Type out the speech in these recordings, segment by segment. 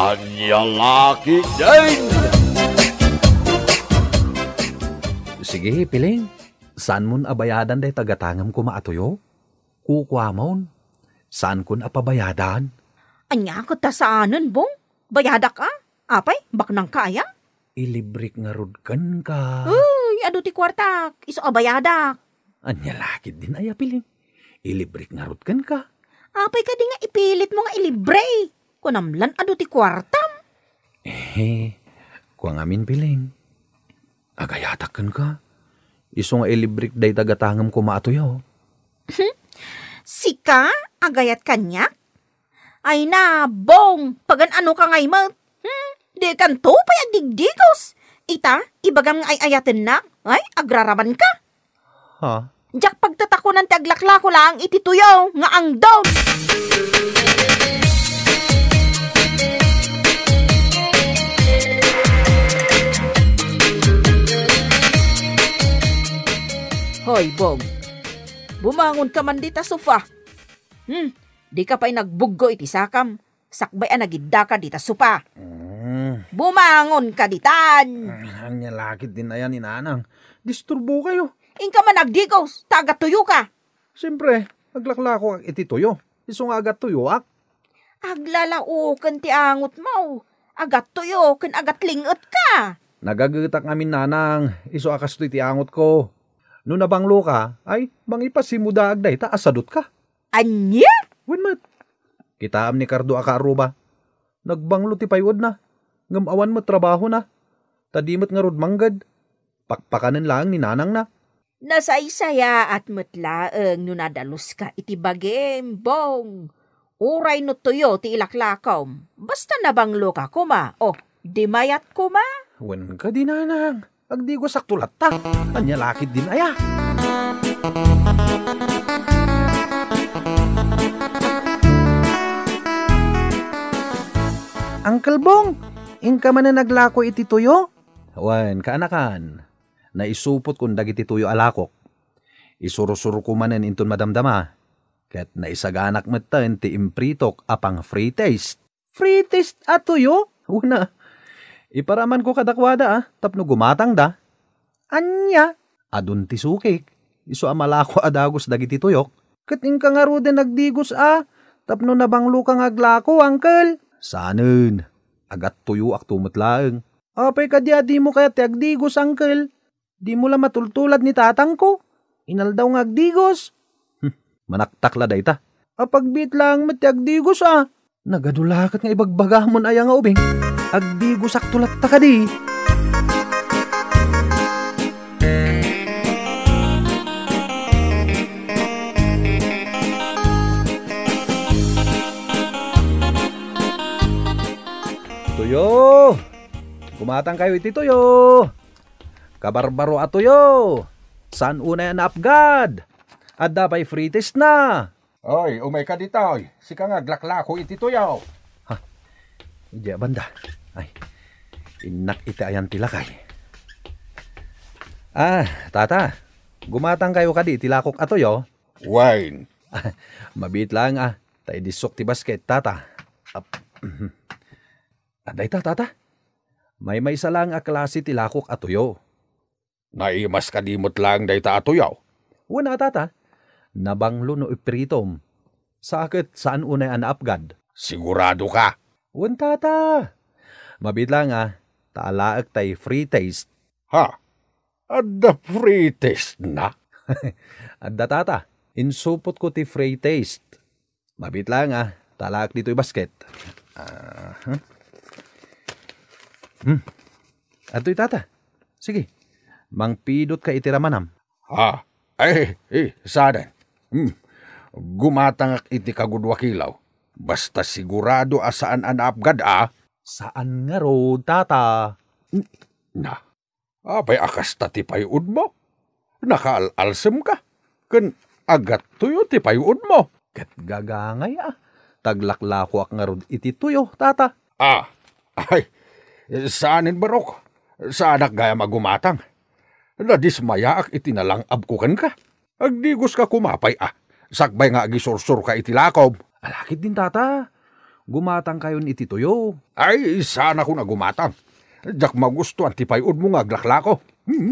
Anyalaki din! Sige, Piling. Saan mon abayadan day tagatangam ko maatuyo? Kukwa mon. Saan kun apabayadan? Anya ko ta saanan, Bong? Bayada ka? Apay, baknang kaya? Ilibrik nga rudkan ka. Uy, ado ti kwartak. Iso abayada. Anya lakit din aya, Piling. Ilibrik nga rudkan ka. Apay ka di nga ipilit mo nga ilibre. Kunamlan ado ti kwartam. Kuang amin, Piling. Agayatakan ka. Iso nga ilibrik day tagatangam ko maatuyo. Sika, agayat kanya? Ay na, Bong, pagan ano ka ngay mo? Di kan to pa digdigos. Ita, ibagam nga ay ayatin na. Ay, agraraban ka. Ha? Diyak pagtatakunan ti aglakla ko lang itituyo nga ang dog. Hoy, Bong. Bumangon ka man dita sofa. Di ka pa'y nagbuggo iti sakam. Sakbay ang nagidda ka dita sofa. Bumangon ka ditan. Anya lakit din ayan ni Nanang. Disturbo kayo. Ingka man nagdigos, taga-tuyo ka. Siyempre, aglaklako iti tuyo. Iso nga agat tuyo ak. Aglalaukan ti angot mo. Agat tuyo, ken agat lingot ka. Nagagatak amin Nanang. Iso akas to iti angot ko. No nabanglo ka, ay mangipasimuda agday ta asadot ka. Anya? Wenmat. Kitaam ni Cardo akaruba. Nagbanglo ti paywad na. Ngamawan mo trabaho na. Tadimot nga rod manggad. Pakpakanan lang ni Nanang na. Nasaysaya at mutlaeng no nadalos ka iti bagem, Bong. Uray no tuyo ti ilaklakom. Basta nabanglo ka kuma. O, di mayat kuma. Wen ka di Nanang. Agdi ko saktulat ta. Anya lakit din aya. Uncle Bong, ingka man na naglako iti tuyo? Wan, kaanakan. Naisupot kung dagiti tuyo alakok. Isurusuro ko manen inton madamdama. Ket naisaganak metten ti impritok apang free taste. Free taste at tuyo? Una. Iparaman ko kadakwada tapno gumatang da. Anya? Adun ti sukik. Iso amalako adagos dagiti tuyok. Ket ingka nga ruden nagdigos tapno nabanglo ka aglako, uncle. Sanen, agat tuyo ak tumutlaeng. Apay ka di mo kaya ti agdigos, uncle. Di mo la matultulad ni tatang ko. Inaldaw nga agdigos. Manaktakla day ta. Apagbit lang met ti agdigos Nagadulakat nga ibagbagamon aya nga ubing. Agdigos ak tulat ta ka di. Tuyo! Kumatang kayo iti tuyo! Kabarbaro at tuyo! Saan una yan naapgad? Adda pa'y free test na! Oy, umay ka dito. Sika nga glaklako iti tuyaw. Ha? Hindi banda. Ay, inak iti ayan tilakay. Tata. Gumatang kayo ka di tilakok at tuyo? Wine. Mabit lang Tay disok ti basket, tata. Aday ta, tata. May isa lang klase tilakok at tuyo. Naimas ka dimot lang day ta atuyaw. Wala, tata. Nabanglo no ipritom. Sakit saan unay anaapgad? Sigurado ka? Wan, tata. Mabit lang taalaak tay free taste. Ha? Adda free taste na? Adda, tata. Insupot ko ti free taste. Mabit lang taalaak dito'y basket. Ato'y tata. Sige. Mangpidot ka itiramanam. Ha? Sadan. Gumatang iti kagudwakilaw. Basta sigurado saan anaapgad Saan nga ro, tata? Na, apay akas ta ti payud mo. Nakaalalsem ka. Ken agat tuyo ti payud mo. Ket gagangay Taglaklako ak nga ro iti tuyo, tata. Saanin barok? Saanak gaya magumatang? Nadismaya ak itinalang abkukan ka. Agdigos ka kumapay Sakbay nga agisursur ka itilakob. Alakit din, tata. Gumatang kayon iti tuyo. Ay, sana ko na gumatang. Jak magusto ang tipayod mo nga glaklako.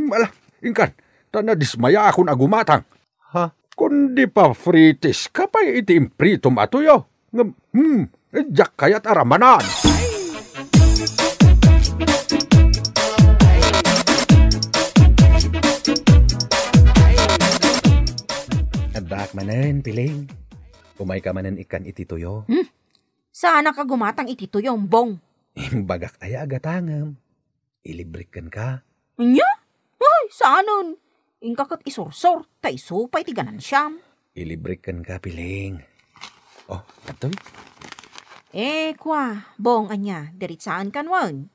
Ala, ingkan, tanadismaya ako na gumatang. Ha? Kundi pa fritis kapay iti impritom atuyo. Jak kayat aramanan. Adak manen, piling. Umay ka manen ikan iti tuyo. Sana ka gumatang iti tuyong, Bong. Bagak aya agatangam. Ilibrikan ka. Nya? Ay, saanon? Ingkakot isursor, tay supay ti ganan siyam. Ilibrikan ka, piling. Oh, katoy. Kwa, Bong, anya, dirit saan kan wan?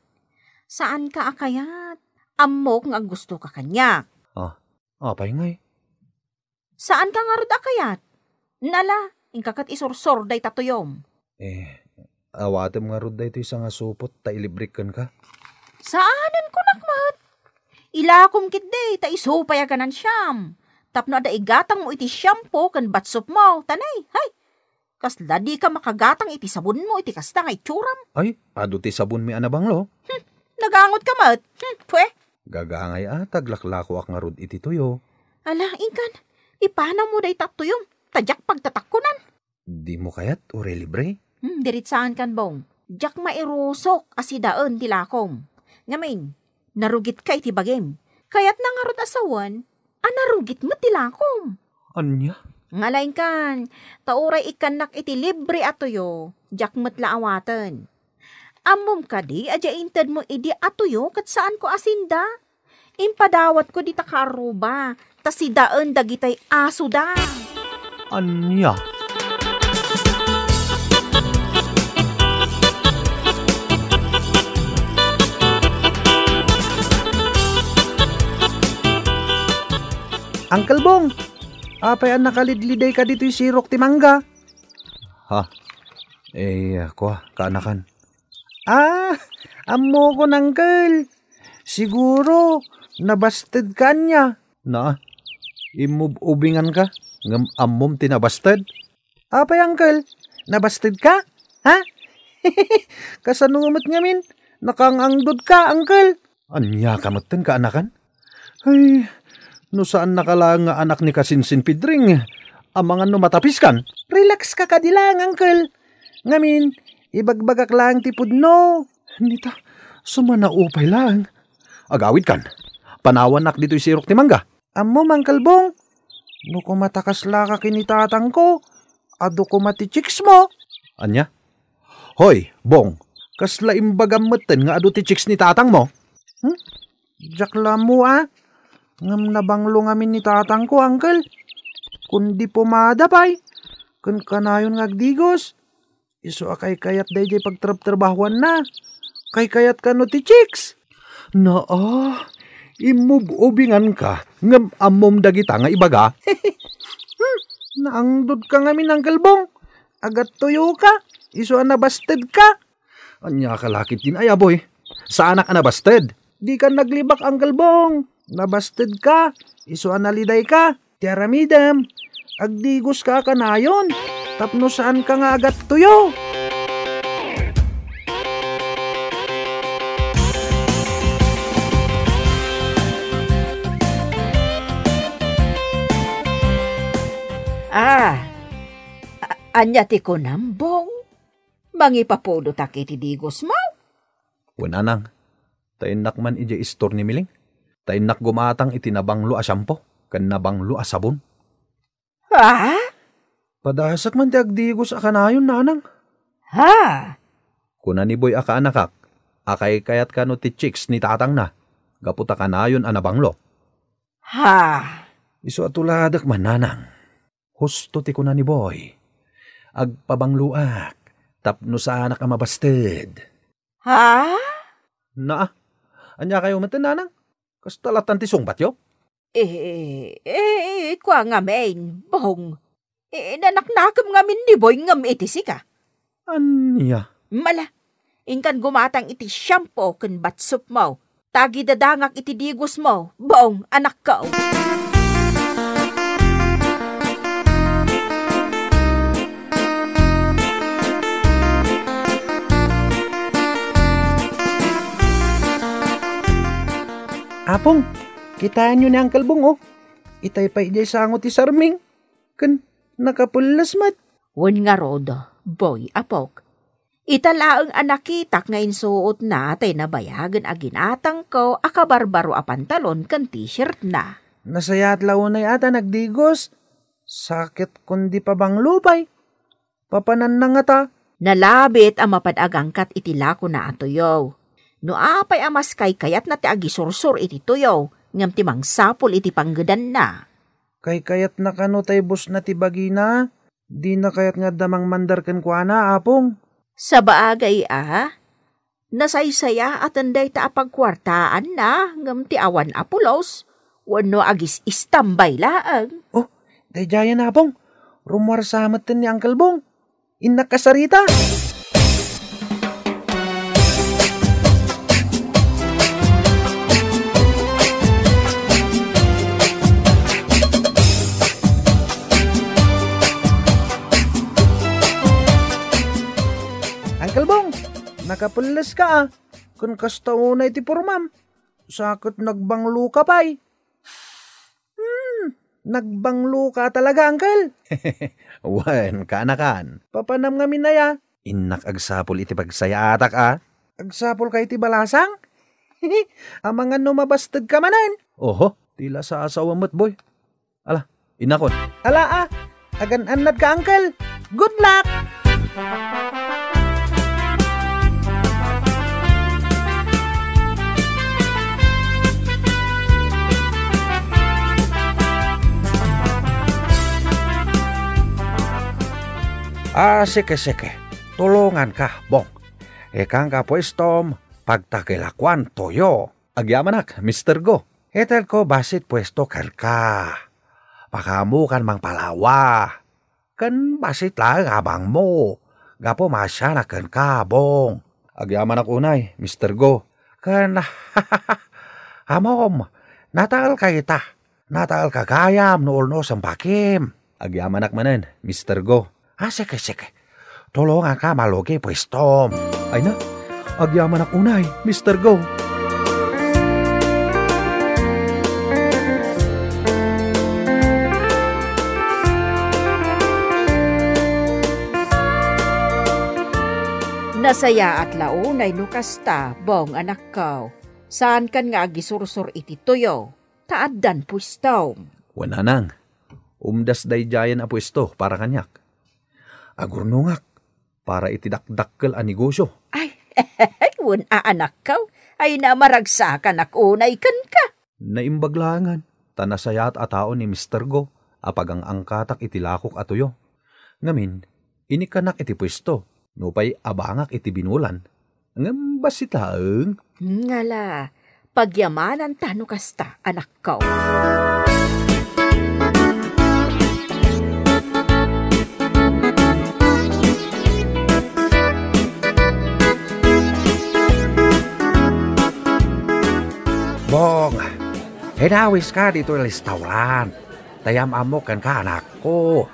Saan ka akayat? Amok nga gusto ka kanya. Apay ngay. Saan ka nga rod akayat? Nala, ingkakat isursor day tatuyom. Awatem nga rod da ito isang asupot, ta ilibrikan ka. Saanan ko nakmat? Ilakom kit day, ta isupay aganan siyam. Tapno da igatang mo iti shampoo kan batsop mo, tanay, hay. Kasla di ka makagatang iti sabon mo, iti kasta nga itsuram. Ay, ado ti sabon mi anabanglo. Nagangot ka mat, pwe. Gagangay taglaklako ak nga rod iti tuyo. Ala, ingkan, ipana mo day tatuyom, tadyak pagtatakunan. Di mo kayat o relibre? Dirit saan kan, Bong? Jak mairusok asidaan tilakom. Ngamin, narugit ka iti bagim. Kayat na nga rod asawan, narugit mo tilakom. Anya? Ngalain kan, tauray ikanak iti libre atoyo, jak matla awatan. Amom ka di, adya inted mo idi atoyo, kat saan ko asinda? Impadawat ko di takaruba, tasidaan dagitay aso da. Anya? Uncle Bong, apay ang nakalidliday ka dito'y sirok ti mangga. Ha? Kaanakan. Amo ko nangkel. Siguro, nabasted ka niya. Imubingan ka? Ngam amom tinabasted? Apay, uncle, nabasted ka? Ha? Kasanungat ngamin, nakangangdod ka, uncle. Anya kamutin ka, anakan? Ay, no saan nakalang nga anak ni Kasinsin Pidring? Amangan no matapiskan? Relax ka kadilang, uncle. Ngamin, ibagbagak lang tipod no. Nita, sumanaupay lang. Agawid kan, panawanak dito'y sirok ni mangga. Amo, Uncle Bong, no kumatakas la ka kinitatang ko, ado kumati chicks mo. Anya? Hoy, Bong, kasla imbagam meten nga ado ti chicks ni tatang mo? Jakla mo Ngam nabanglo ngamin ni tatang ko, uncle. Kundi pumadapay. Kun kanayon ngagdigos. Iso akay kayat day jay pagtrab-trabahuan na. Kay kayat ka no ti chicks. Imubingan ka. Ngam amom dagita nga ibaga. Naangdod ka ngamin, Uncle Bong. Agat tuyo ka. Iso anabasted ka. Anya kalakit din ay aboy. Sa anak anabasted. Di ka naglibak, Uncle Bong. Nabasted ka, iso analiday ka, tiaramidam, agdigos ka kanayon, tapno saan ka nga agat tuyo. Anya ti ko nambong, mangipapudo takiti digos mo. Wananang, tainak man ija istor ni Miling. Tainak gumatang itinabanglo a shampoo, kan nabanglo a sabon. Ha? Padasak man ti agdigos a kanayon, nanang. Ha? Kuna ni Boy aka anakak, akay kayat ka no ti chicks ni tatang na, gaputa kanayon a nabanglo. Ha? Iso atuladak man, nanang. Husto ti kuna ni Boy. Agpabangluak, tapno sa anak a mabasted. Ha? Anya kayo matan, nanang? Kastalatan ti sungbat yo? Kwa nga main, Bong. Nanaknakam nga min ni Boy ngam iti sika. Anya? Mala, ingkan gumatang iti shampoo kan batsop mo. Tagi dadangak iti digos mo, Bong, anak ka. Apong, kitaan nyo ni Uncle Bong, oh. Itay pa ijay sangot ti sarming. Kan, nakapulas mat. Wan nga rodo, boy, apok. Italaang anakitak nga insuot na tay nabayagan a ginatang ko akabarbaro a pantalon kan t-shirt na. Nasayat launay ata nagdigos. Sakit kundi pa bang lupay. Papanan na nga ta. Nalabit ang mapadagangkat iti lako na atoyaw. No apay amas kay kayat na ti agisursur iti tuyaw, ngam ti mangsapol iti panggedan na. Kay kayat na kano tay bus na ti bagina. Di na kayat nga damang mandarkan kwa na, Apong. Sa baagay nasaysaya at anday ta apagkwartaan na, ngam ti awan apulos, wano agis istambay laang. Oh, dayjayan Apong. Rumwar samatan ni Uncle Bong. Inakasarita. Uncle Bong, nakapulas ka ah. Kung kastauna iti purmam. Sakot nagbanglo ka pa'y. Nagbanglo ka talaga, Uncle. Wan, kanakan. Papanam nga minaya. Inak agsapol iti pagsaya atak ah. Agsapol ka iti balasang? Amangan no mabastad ka manan. Oho, tila sa asawa mo't boy. Ala, inakon. Ala ah, agan-anad ka, Uncle. Good luck! Sige. Tulungan ka, Bong. Ikang ka pwestom, pagtakilakwan toyo. Agyamanak, Mr. Go. Etel ko basit pwesto ker ka. Pakamukan mang palawa. Kan basit lang abang mo. Gapo masya na ken ka, Bong. Agyamanak unay, Mr. Go. Kan, amom, natal ka ita. Natal ka gayam nool no sampakim. Agyamanak manen, Mr. Go. Sige. Tulungan ka malugi pwestom. Ay na, agyamanak unay, Mr. Go. Nasaya at launay no kasta, Bong anak ko. Saan kan nga agisursur iti tuyo? Taaddan pwestom. Wananang, umdas dayjayan a pwesto para kanyak. Agurnungak, para itidakdakkel a negosyo. Ay, wun anak ko. Ay namaragsakan akunay kan ka. Naimbaglangan, tanasayat a tao ni Mr. Go, apagang angkatak itilakok atuyo. Ngamin, inikanak iti pwesto, nupay abangak iti binulan. Ngam basitaeng. Ngala, pagyamanan tano kasta, anak ko. Bong, hinawis ka dito yung restaurant. Tayam amok kan ka anak ko.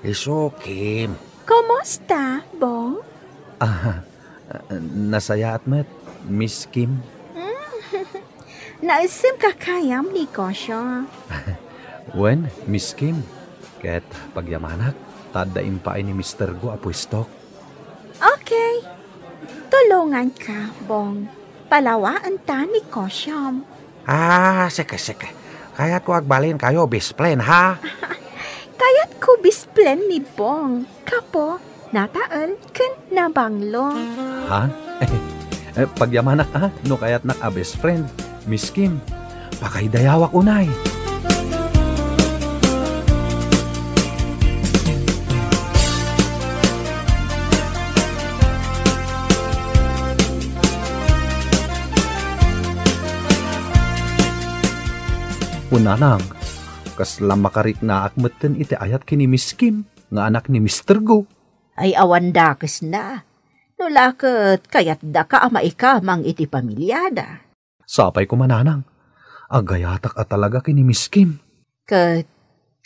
Isukim. Kumusta, Bong? Nasaya at met, Miss Kim. Naisim ka kayam ni Kosyo. Wen, Miss Kim. Ket pagyamanak, tadaim pa ni Mr. Go apwistok. Okay. Tulungan ka, Bong. Palawaan ta ni Kosyam. Sige. Kaya't ko agbalin kayo, bisplen, ha? Kaya't ko bisplen ni Bong. Kapo, nataal ken nabanglo. Ha? Pagyamanak ha, no kaya't nak a best friend, Miss Kim. Pakaidayawak unay. Unanang, kaslam makarik na akmeten iti ayat kini Miss Kim, nga anak ni Mr. Go. Ay awan dakes na. Nulakot kayat da ka ama ikamang iti pamilyada. Sapay ko mananang, agayatak at talaga kini Miss Kim.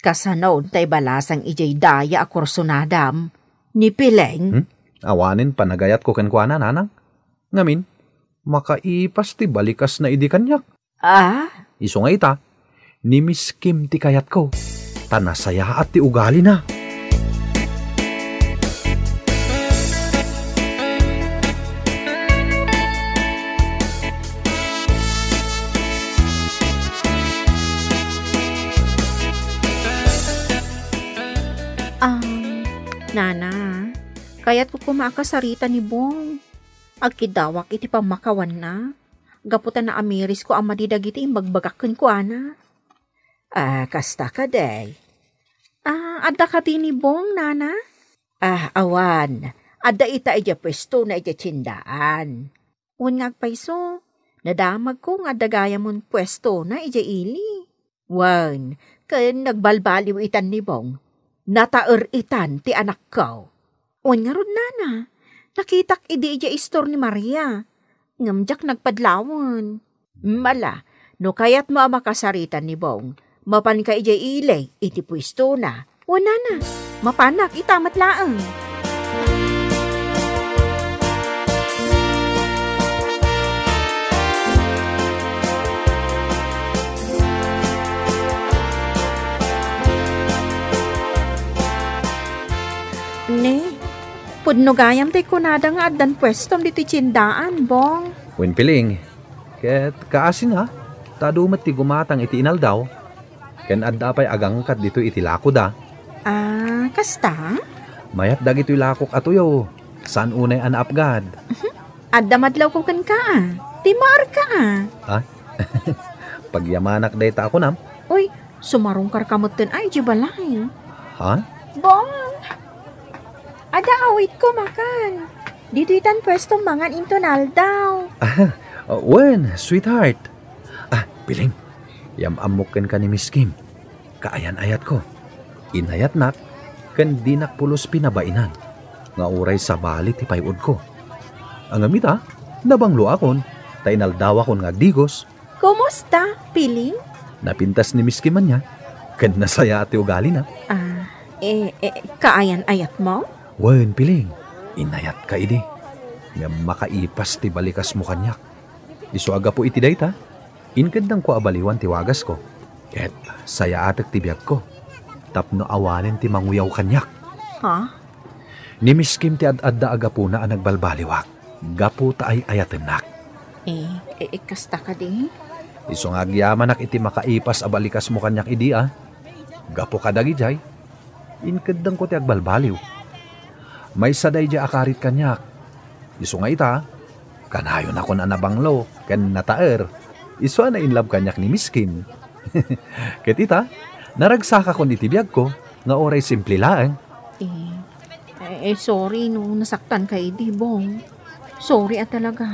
Kasanaw tay balasang ijay daya akursunadam ni Pileng. Awanin panagayat ko kenkwana nanang. Ngamin, makaipas ti balikas na idi kanyak. Iso nga ita, ni Miss Kim ti kayat ko. Tanasaya at ti ugali na. Nana, kaya't ko kumakasarita ni Bong. Agkidawak iti pamakawan na. Gaputan na amiris ko ang madidagiti imbagbagakken ko, ana. Kasta ka, day. Adda ka din ni Bong, Nana? Awan. Adda ita ija pwesto na ija tsindaan. Ngag paiso, nadamag ko nga dagaya mon pwesto na ija ili. Wan, kaya nagbalbaliw itan ni Bong. Nataer itan ti anak ko. Nga rod, Nana. Nakitak idi ija istor ni Maria. Ngamjak nagpadlawan. Mala, no kayat mo makasaritan ni Bong. Mapan ka ija ilay, iti pwesto na. Wana na, mapanak itamat laang. Ne, pudno gayam tay kunada nga addan pwestom dito tsindaan, Bong. Wen piling, ket kaasin ha, tadumat ti gumatang iti inaldaw, ken adda pay agangkat dito iti lako da. Kasta? Mayat dagito lakok atuyo, saan unay anaapgad? Adda madlaw ko kan ka, timar ka. Pagyamanak dayta ako nam. Uy, sumarungkar kamutin ay di balay. Ha? Bong! Ada awit ko makan. Dito itan pwesto mangan intonal daw. Wen, sweetheart. Piling, yamamukin ka ni Miss Kim. Kaayan-ayat ko. Inayat nak, kan dinak pulos pinabainan. Nga uray sa bali ti payod ko. Ang amita, nabanglo akon, tainaldaw akon nga digos. Kumusta, Piling? Napintas ni Miss Kim man niya, kan nasaya ati ugali na. Kaayan-ayat mo? Wen, Piling, inayat ka idi. Nga makaipas ti balikas mo kanyak. Isu aga po iti dayta. Inkadang ko abaliwan ti wagas ko. Ket saya atek ti biyag ko. Tapno awanen ti manguyaw kanyak. Ni Miss Kim ti ad-adda aga po na ang nagbalbaliwak. Gapo ta ay ayaten nak. Kasta ka din? Isu nga agyamanak iti makaipas abalikas mo kanyak idi Gapo ka dagi jay. Inkadang ko ti agbalbaliw. May saday dya akarit kanyak. Isu nga ita, kanayon ako na nabanglo, kan nataer. Isu na inlove kanyak ni Miss Kim. Ket ita, naragsaka ko ni tibiyag ko, nga oray simple lang. Sorry no, nasaktan ka di Bong. Sorry talaga.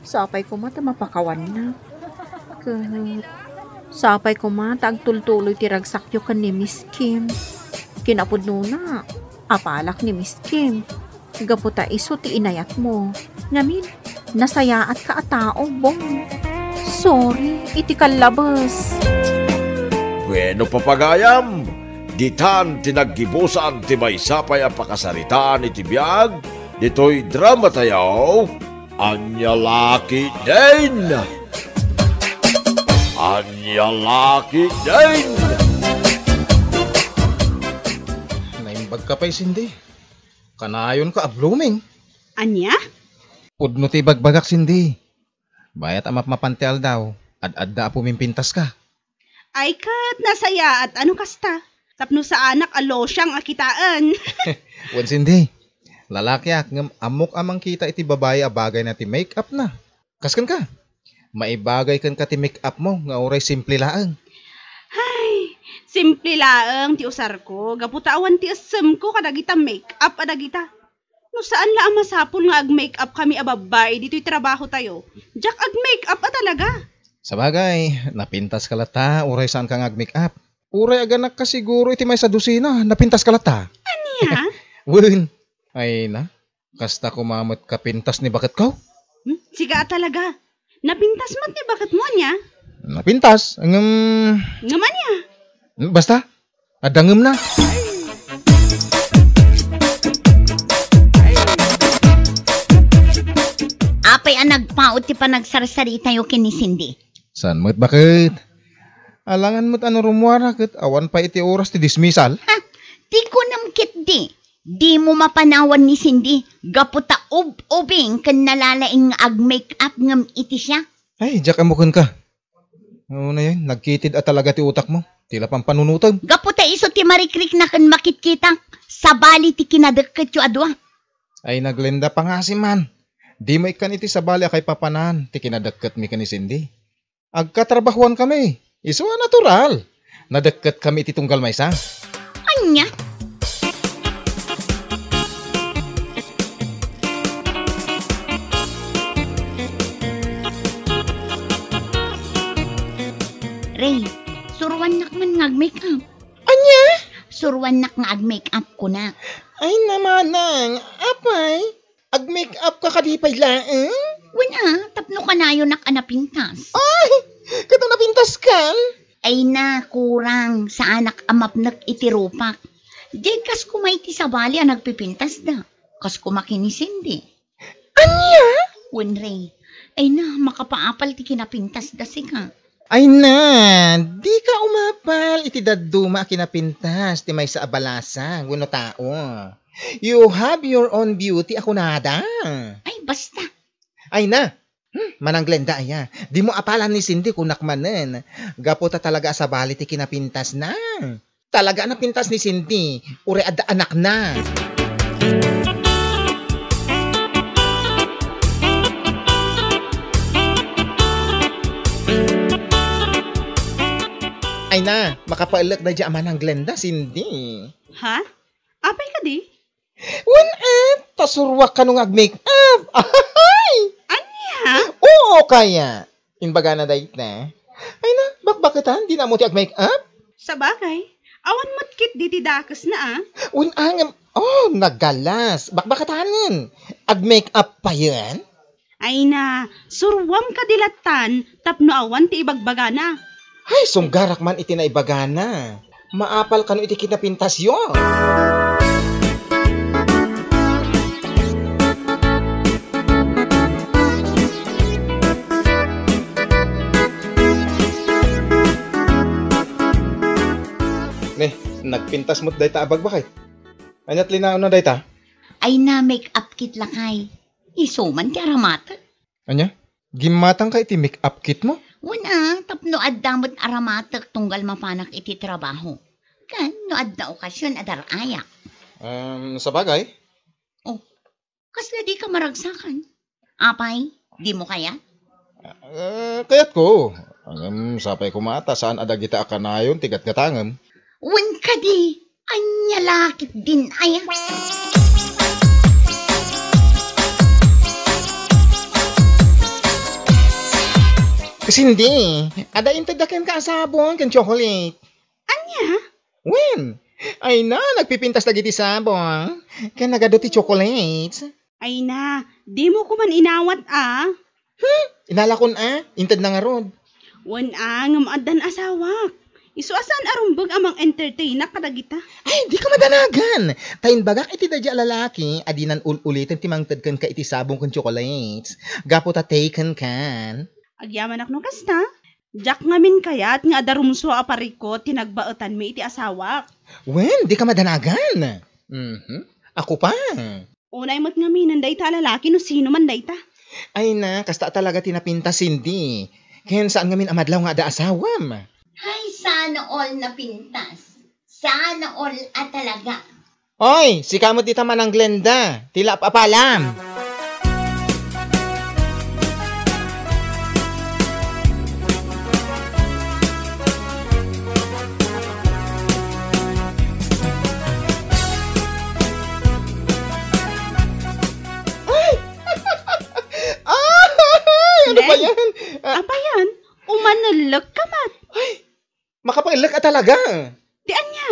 Sapay ko mata mapakawan na. Sapay ko mata agtultuloy ti ragsakyo kan ni Miss Kim. Kinapod na. Apalak ni Miss Kim. Gaputa iso ti inayat mo. Ngamin, nasayaat ka a tao, Bong. Sorry, iti kalabas. Bueno papagayam, ditan tinaggibusan ti may sapay ang pakasaritaan iti biyag, dito'y drama tayaw, Anya Laki din! Anya Laki din! Naimbag ka pa'y sindi. Kanayon ka blooming. Anya? Pudno ti bagbagak sindi. Bayat amap mapantel daw. Ad-adda pumimpintas ka. Ay kat, nasaya at ano kasta? Tapno sa anak alo siyang akitaan. Wan sindi. Lalakyak ngam amok amang kita iti babae a bagay na ti make-up na. Kaskan ka. Maibagay kan ka ti make-up mo nga oray simple laang. Ay, simple laang ti usar ko. Gaputawan ti asem ko kadagita make-up adagita. No saan la ang masapul nga ag-make-up kami a babae dito'y trabaho tayo. Jak ag-make-up talaga. Sabagay, napintas ka lata, uray saan ka ag-make-up. Uray aganak ka siguro iti may sa dusina, napintas ka lata. Anya? Wun, ay na, kasta kumamot ka pintas ni bakit ko? Siga talaga. Napintas mat ni bakit mo niya? Napintas, Ngaman niya? Basta, adangem na. Apay ang nagpaot ti panagsarsarita yung kini Cindy. San mo't bakit? Alangan mo't ano rumwara kat awan pa iti oras ti dismissal. Di ko namkit di. Di mo mapanawan ni Cindy. Gaputa ubing kan nalalaing ag-make up ngam iti siya. Ay, diyak amukon ka. Oo na yan, nagkitid at talaga ti utak mo. Tila pang panunutag. Gaputa iso ti marikrik na kan makitkita. Sa bali ti kinadagkat yu adwa. Ay, naglenda pa nga si man. Di mo ikan iti sa bali kay papanan. Ti kinadagkat mi ka ni Cindy. Agkatrabahuan kami. Iso natural. Nadagkat kami iti tunggal maysa. Anya? Ray, suruan nak man ngag-make up. Anya? Suruan nak nga ag-make up ko na. Ay namanang, apay. Ag-make up ka kadipay laeng? Wala, tapno ka na yun nak anapintas. Ay, kato napintas kan? Ay na, kurang sa anak amap nag-itirupak. Di kas kumay ti sa bali ang nagpipintas da. Kas kumakinisin di. Anya? Ray, ay na, makapaapal ti kinapintas da si ka. Ay na, di ka umapal. Iti daduma kinapintas. Ti may sa abalasa. Guno tao. You have your own beauty. Ako nada. Ay, basta. Ay na. Manang Glenda aya. Di mo apalan ni Cindy kung nakmanen. Gaputa talaga sa bali ti kinapintas na. Talaga napintas ni Cindy. Ure adda anak na. Ay na, makapailag na dyan manang Glenda, Cindy. Ha? Apay ka di? Tasurwak ka nung ag-make up. Ay! Anya? Oo, kaya. Inbaga na dahit na. Ay na, bakbakitan? Di na mo ti ag-make up? Sa bagay, awan matkit di ti dakas na Naggalas. Bakbakatanin. Ag-make up pa yan? Ay na, surwam ka dilatan, tapno awan ti ibagbaga na. Ay, sunggarak man iti naibaga na. Maapal ka no iti kinapintas yun. Nagpintas mo't dayta abagbakay. Anyat linao na dayta? Ay na, make up kit lakay. Isuman ti aramata. Anya? Gimatang ka iti make up kit mo? Wala, tapno addamot aramatak tunggal mapanak iti trabaho. Kan, no adda okasyon adar ayak. Sa bagay? Oh, kasla di ka maragsakan. Apay, di mo kaya? Kayat ko. Sapay kumata, saan adagita akanayon, tigat-gatangam. Wan ka di, anya lakit din aya. Kasi hindi, ada intadakan ka sabon kan chocolate. Anya? When? Ay na, nagpipintas lagi ti sabon. Kan nagado ti chocolates. Ay na, di mo ko man inawat Inalakon intad na nga rod. Wan ngam adan asawak. Isu asan arumbag amang entertainer kadagita. Ay, di ka madanagan. Tayin bagak iti dadya lalaki, adinan ulitin ti mangtad ka iti sabong kan chocolates. Gapo ta taken kan. Agyaman ak no kasta. Jak ngamin kayat nga adarumso apariko tinagbaetan mi iti asawak. Wen, di ka madanagan. Ako pa. Unay mo't ngaminan dayta lalaki no sino man dayta. Ay na, kasta talaga tinapinta Cindy. Ken saan ngamin amadlaw nga ada asawam. Ay, sana all na pintas. Sana all at talaga. Oy, si kamot dita manang Glenda. Tila papalam. Ano ba yan? Apa yan? Umanalak ka mat. Ay, makapangilak ka talaga. Di anya?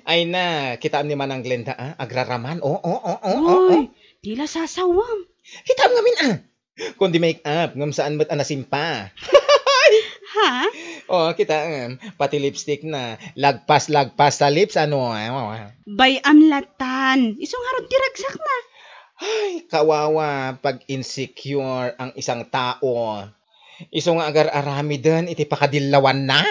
Ay na, kitaan ni manang Glenda agraraman. Uy, tila sasawam. Kitaan ngamin Kundi make up, ngam saan mo't anasimpa. Ha? Kitaan. Pati lipstick na. Lagpas sa lips, Bay amlatan. Isong harod tiragsak na. Ay, kawawa pag insecure ang isang tao. Iso nga agar arami din, iti pakadilawan na.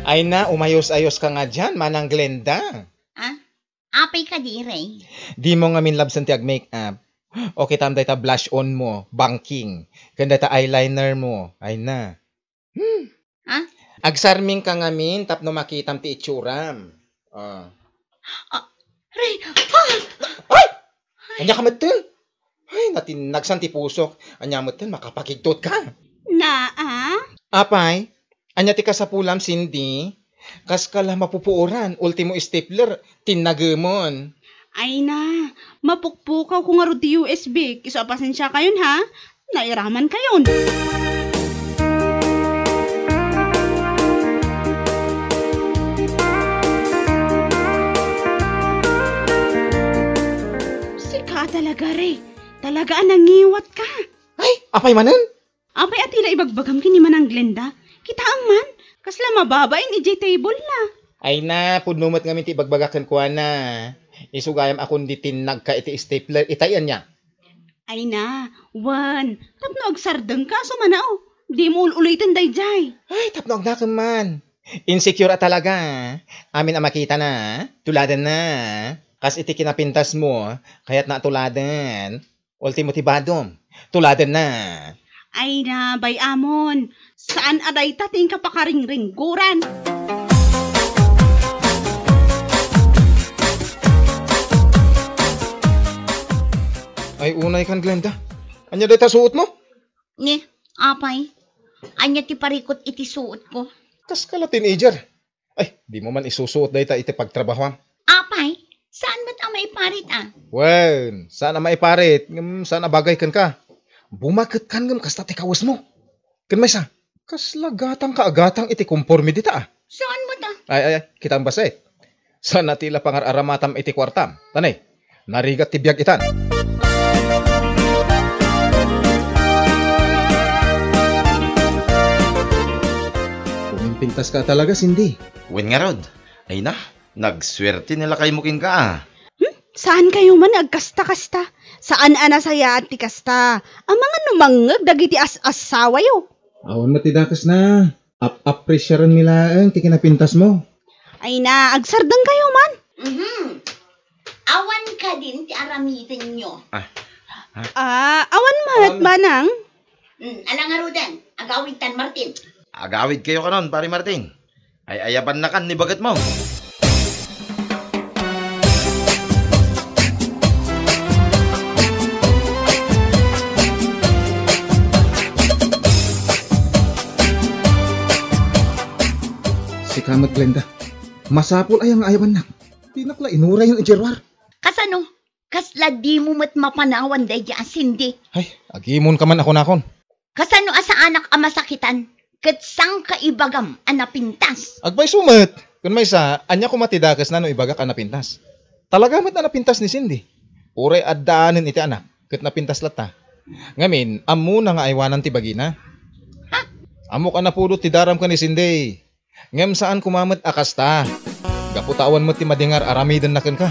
Ay na, umayos-ayos ka nga dyan, Manang Glenda. Ah? Apay ka di, Ray. Di mo nga minlabsan ti ag-makeup. Okay, tamday ta blush on mo, banking. Kanda ta eyeliner mo. Ay na. Ha? Agsarming ka nga min, tapno makitam ti itsuram. Ray, Ay! Anya ka matin? Ay, natinagsan ti pusok. Anya matin, makapakigtot ka. Apay, anya ti kasapulam, Cindy. Kas kala mapupuoran, ultimo stapler, tinagamon. Ay na, mapukpukaw ko nga ro ti USB. Iso pasensya kayon ha. Nairaman kayon. Sika talaga, Ray. Talaga nangiwat ka. Ay, apay manen? Apay atila ibagbagam kini Manang Glenda. Kita ang man, kasla mababain ijay table na. Ay na, pudnumot nga min ti bagbagakan ko na. Isugayam akong ditinag ka iti stapler, itayan niya. Ay na, Juan, tapno agsardeng ka, sumanao. Di mo ululitin dayjay. Ay, tapnog na ka man. Insecure talaga. Amin ang makita na. Tuladan na. Kas iti kinapintas mo, kaya't natuladan. Ultimo tibadom. Tuladan na. Ay na, bay amon. Saan aday tating kapakaring-ringguran? Ay, unay kan, Glenda. Anya day ta suot mo? Ni, apay. Anya ti parikot iti suot ko. Kas kala teenager. Ay, di mo man isusuot day ta iti pagtrabahoan. Apay, saan ba't ang maiparit Well, sana maiparit. Sana bagay kan ka. Bumakit kan ngam kasta ti kawas mo. Kan may sa. Kas lagatang kaagatang iti konforme dita Saan mo ta? Ay, kitang baset. Sana tila pangararamatam iti kwartam. Tanay, narigat ti biyag itan. Pintas ka talaga, Cindy. Wen nga rod. Ay na, nagswerte nila kay mukin ka. Saan kayo man agkasta-kasta? Saan anasaya at ti kasta? Ang mga numangag dagiti as-asawa yo. Awan matidakas na. Appresyaran nila ang tikinapintas mo. Ay na, agsardang kayo man. Awan ka din ti aramitin nyo. Awan manat manang. Alang nga Ruden, agawid tan Martin. Agawid kayo kanon, pare Martin. Ay ayaban na kan ni bagat mo. Si Kamat Glenda, masapol ay ang ayaban na. Tinakla inura yung ijerwar. Kasano? Kasla di mo mat mapanawan day di Cindy. Ay, agimon ka man ako nakon. Kasano asa anak ang masakitan? Ket sang kaibagam anapintas. Agbay sumet. Kun may sa, anya ko matidakas na no ibagak anapintas. Talaga mat anapintas ni Cindy. Uray addaanin iti anak, ket napintas lata. Ngamin, amu na nga aywanan ti bagina. Ha? Amok anapudot ti daram ka ni Cindy. Ngem saan kumamet akasta. Gaputawan mo ti madingar aramiden naken ka.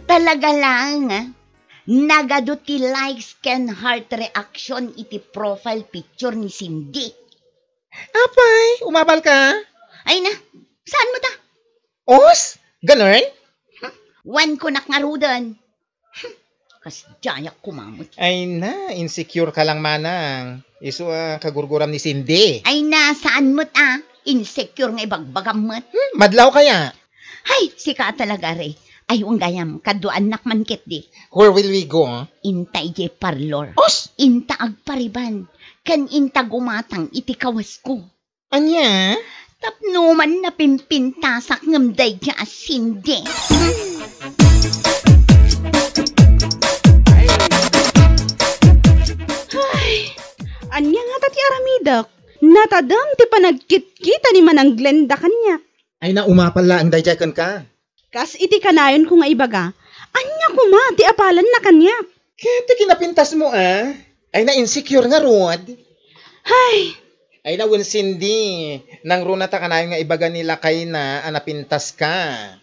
Talaga lang, nagado ti likes ken heart reaction iti profile picture ni Cindy. Apay, umabal ka? Ay na, saan mo ta? Os? Ganon? Wan ko nakngarudan. Kas jayak kumamot. Ay na, insecure ka lang manang. Iso kagurguram ni Cindy. Ay na, saan mo ta? Insecure nga ibagbagam mo. Madlaw kaya? Hay, sika talaga re. Ayong gayam, kaduan nakman ket di. Where will we go? Inta ije parlor. Os? Inta agpariban. Kan inta gumatang iti kawas ko. Anya? Tapno man na pimpintasak ngamday dya Cindy. Ay, anya nga tati aramidak. Natadam ti panagkit-kita ni Manang Glenda kanya. Ay na umapal la ang dayjakan ka. Kas iti kanayon ko nga ibaga, anya Anya kuma, ti apalan na kanya. Kaya ti kinapintas mo ay na-insecure nga rod. Ay nawin Cindy, nang runata ka na nga ibaga nila kay na napintas ka.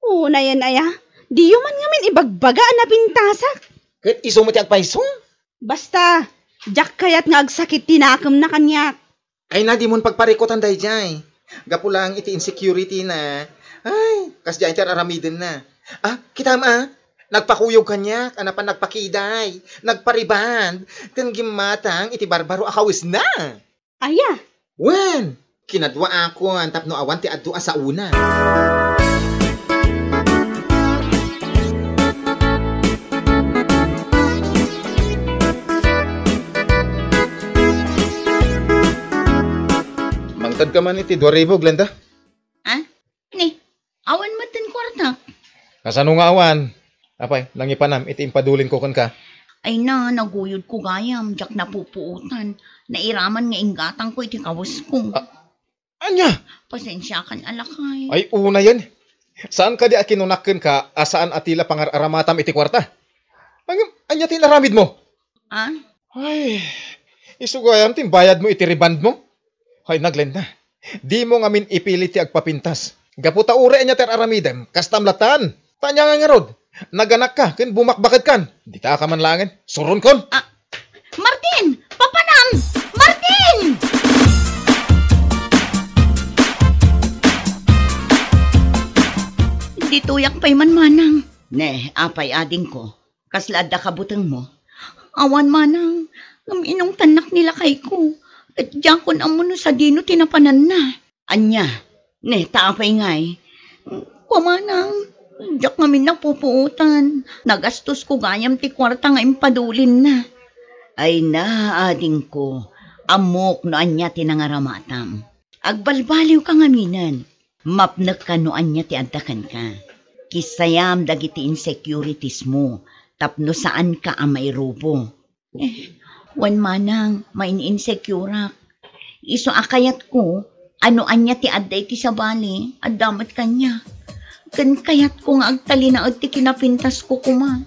Na yan aya, di man ngamin ibagbaga napintasak. Kat iso mo ti agpaiso? Basta, jak kayat nga agsakit tinakam na kanya. Ay na di mon pagparikotan day jay. Gapulang iti insecurity na. Ay, kas jay iti aramiden na. Kita nagpakuyog kanya, pa nagpakiday, nagpariband, kan gimatang iti barbaro akawis na. Aya. Wen, kinadwa ako ang tapno awan ti adua sa una. Mangtad ka man iti 2,000, Glenda? Ni, awan matin kwarta. Kasano nga awan? Apay, nangipanam, iti impadulin ko kan ka. Ay na, naguyod ko gayam, jak napupuutan. Nairaman nga ingatang ko iti kawas ko. Anya? Pasensya kan alakay. Ay, una yan. Saan ka di akinunakin ka, asaan atila pangararamatam iti kwarta? Anya tinaramid mo? Ay, isugayam timbayad mo iti riband mo? Ay, Glenda, di mo ngamin ipilit ti agpapintas. Gaputa ure anya ter aramidem, kastamlatan. Tanya nga rod, naganak ka, kin bumakbakit kan. Di ta ka man langin, surun kon. Martin! Papanam! Martin! Di tuyak pa'y manmanang. Ne, apay ading ko. Kaslad da kabutang mo. Awan manang, inong tanak nila kay ko. At diyan kon amuno sa dino tinapanan na. Anya, ne, taapay ngay. Kumanang, diyak ngamin napupuutan. Nagastos ko gayam ti kwarta nga impadulin na. Ay na, ading ko. Amok no anya tinangaramatam. Agbalbaliw ka ngaminan. Mapnek ka no anya ti addakan ka. Kisayam dagiti insecurities mo. Tapno saan ka amay rubo. Wan manang, main insecure. Iso akayat ko, ano anya ti adday ti sabali, addamat kanya. Kan kayat ko nga agtali na ti kinapintas ko kuma.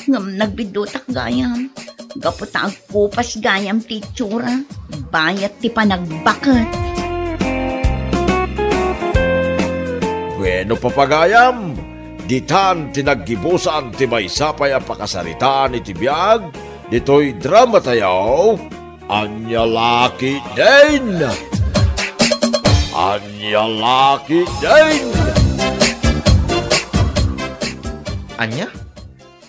Ngam nagbidutak gayam. Gaputa agpupas gayam ti tsura. Bayat ti panagbakat. Bueno papagayam, ditan tinaggibusan ti maysapay a pakasaritaan iti biag, dito'y drama tayo, Anya Laki din! Anya Laki din! Anya?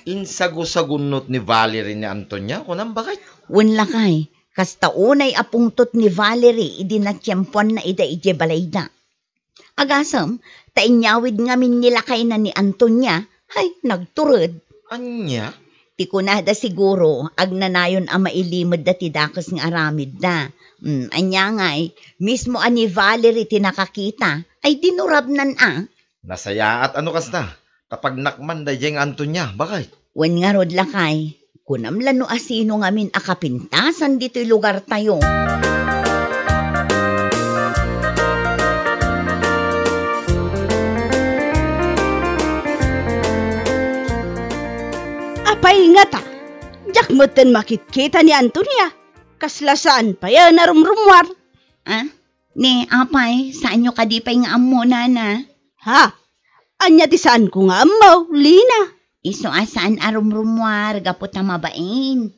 Insago-sagunot ni Valerie ni Antonia, kunang bakit? Wan lakay, kasta unay apungtot ni Valerie idinatyempon na ida-ije balayda. Agasam, tainyawid ngamin nilakay na ni Antonia, hay, nagturod. Anya? Ti kunada siguro, agnanayon ang mailimod da ti dakas ng aramid da. Anya ngay, mismo ani Valerie tinakakita, ay dinurabnan Nasaya at ano kasta? Kapag nakman da jeng Antonia, bakit? Wan nga rod lakay, kunam lano asino ngamin akapintasan dito'y lugar tayo. Apay nga ta, jak mo ten makikita ni Antonia. Kaslasaan pa yan narumrumwar. Ne, apay, saan nyo kadipay nga amo, nana? Anya ti saan ko nga amo, Lina. Iso asaan arumrumwar, gaputa mabain.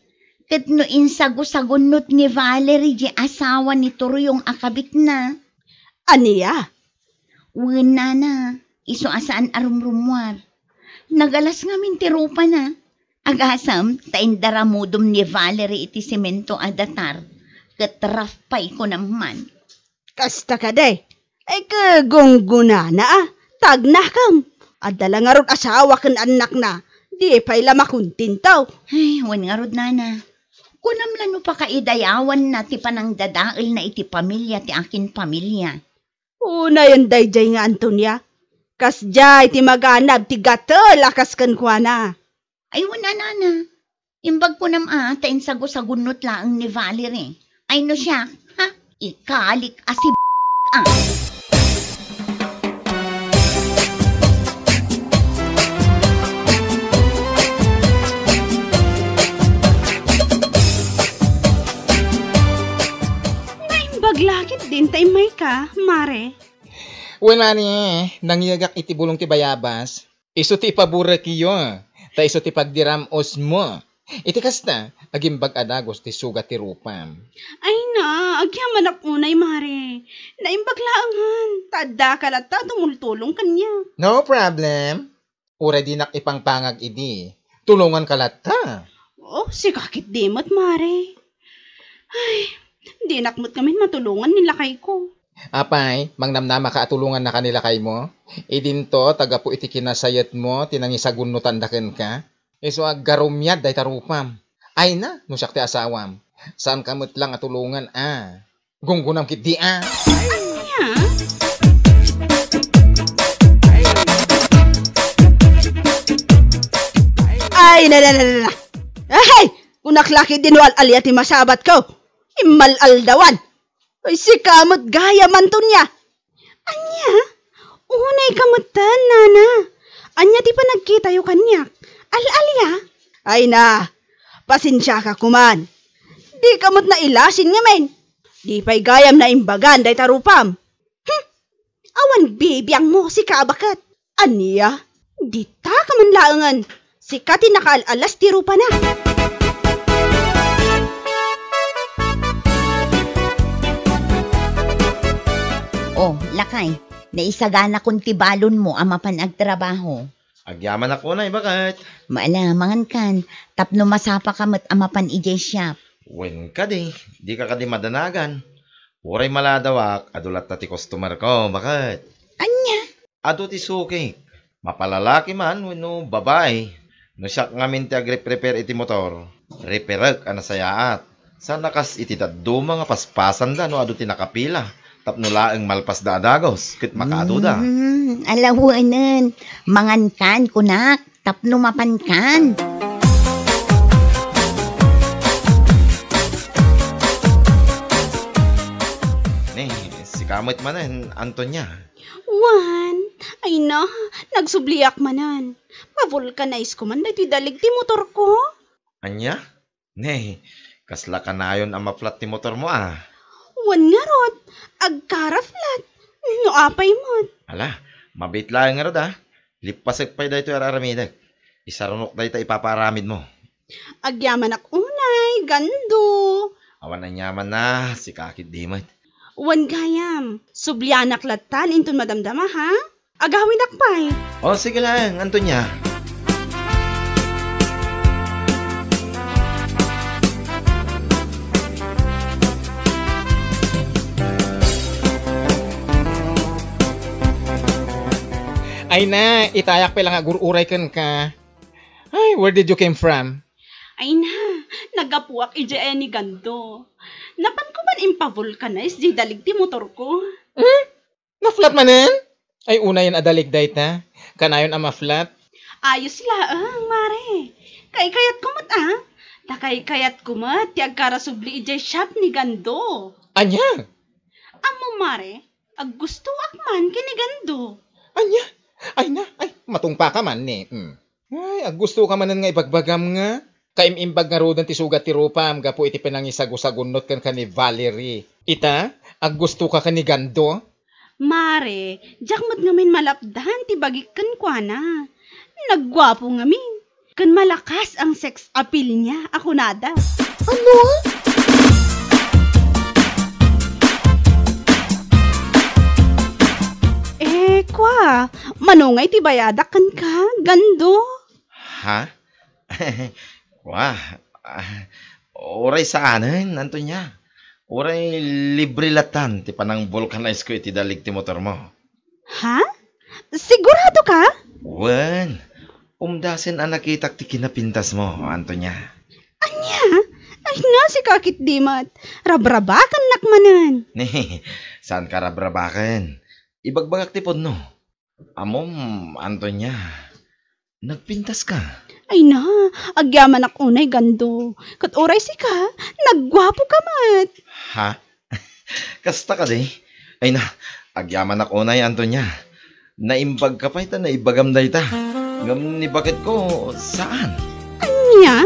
Kat no insago-sagunot ni Valerie di asawa ni Turyong akabit na. Aniya? Wen, nana, iso asaan arumrumwar. Nagalas nga mintirupa na. Agasam, tain daramudom ni Valerie iti semento adatar. Katraf pa'y ko naman. Kasta ka day. Ay kagungguna na Tagna kam. Adala nga rod asawa kan anak na. Di pa'y lamakuntin tao. Ay, wan nga rod nana. Kunam lano pa kaidayawan na ti panang dadail na iti pamilya ti akin pamilya. Una yan dayjay nga Antonia. Kas jay ti maganab ti gato lakas kan kwa na. Ay, wala nana. Imbag po tain sago-sagunot laang ni Valerie. Ay no siya, ikalik asi ka, Mare? Wen mani, nangyagak iti bulong ti bayabas. Iso ti ipabura kiyo. Ta iso ti pagdiram osmo. Iti kasta, agimbag adagos ti sugat ti rupam. Ay na, agyaman ako unay, Mare. Naimbaglaangan. Tada ka na ta, tumultulong kanya. No problem. Ura di nak ipangpangag idi. Tulungan ka lata. Oh, si kakit dimot, Mare. Ay, di nakmot kami matulungan nila kay ko. Apay, mangnamnama ka atulungan na kanila kay mo. Idinto, taga po iti kinasayat mo, tinangisagunutan daken ka. Iso aggarumyad day tarupam. Ay na, nusak ti asawam. Saan kamot lang atulungan, Gunggunam kit di, Anya? Ay, na. Ay, kunaklaki dinwal aliyati masabat ko. Imal-aldawan. Ay, si kamot gaya man to niya. Anya? Unay kamutan, nana. Anya ti pa nagkita yung kanya. Al-alya? Ay na, pasensya ka kuman. Di kamot na ilasin nga men. Di pa'y gayam na imbagan day tarupam. Awan bibiyang mo si kabakat. Anya? Di ta kaman laangan. Si kati nakaalas ti rupa na. Oh, lakay. Naisagana kong tibalon mo ang mapanagtrabaho. Agyaman ako na, bakit? Maalamangan kan, tapno masapa kamat amapan ijay shop. Wen ka di ka kadi madanagan. Uray maladawak, adulat na ti customer ko, bakit? Anya? Ado ti suki. Mapalalaki man, wano babae. No siya ngamin ti agre-prepare iti motor. Reperag anasayaat. Sa nakas iti daddo mga paspasan da, no ado ti nakapila. Tapno laeng malpas da adagos, kit makaado da. Alawanan, mangankan kunak, tapno mapankan. Si kamot manen, Antonia. Wan, ay na, nagsubliak manan. Ma-vulcanize ko man, dahil dalig ti motor ko. Anya? Kasla ka na yun ang maplat ti motor mo Wan nga rod, agkara-flat. No apay mo. Ala, mabit lang nga rod Lipasag pa'y dahito araramidag. Isarunok dahito ipaparamid mo. Agyaman ak unay, gando. Awan ang yaman na, si kakit dimot. Wan gayam, sublianak latan inton madamdama ha? Agawin akpay. O sige lang, Antonia. Ay na, itayak pa lang agururay kan ka. Ay, where did you came from? Ay na, nagapuak ije ni gando. Napan ko man impavulcanize di dalig ti motor ko. Na-flat manen? Ay, una yan adalig dayta. Kanayon ang ma-flat. Ayos laang, Mare. Kay-kayat kumot Takay-kayat kumot, ti agkarasubli ije shop ni gando. Anya? Amo, Mare, aggusto akman kini gando. Anya? Ay na, ay, matungpa ka man Ay, gusto ka manan nga ibagbagam nga. Kaimimbag nga rodan ti sugat ti rupam, gapo iti pinangisagusagunot kan ni Valerie. Ita, gusto ka ni gando? Mare, jakmat ngamin malapdan ti bagik kan kuana. Naggwapo ngamin. Kan malakas ang sex appeal niya, ako nada. Ano? Kwa, manungay ti bayadak kan ka, gando. Ha? Wah, oray saanen, Antonia. Oray libre latan, ti panang vulcanize ko iti dalig ti motor mo. Ha? Sigurado ka? Wen, umdasin ang nakitak ti kinapintas mo, Antonia. Anya? Ay na, si kakit dimat. Rabrabakan nakmanan. Saan ka rabrabakan? Ibagbagak ti podno. Amom, Antonia, nagpintas ka. Ay na, agyaman ak unay gando. Kat oray si ka, naggwapo ka mat. Ha? Kasta ka di? Ay na, agyaman ak unay, Antonia. Naimbag ka pa ita, naibagam da ita. Ngam ni bakit ko, saan? Anya?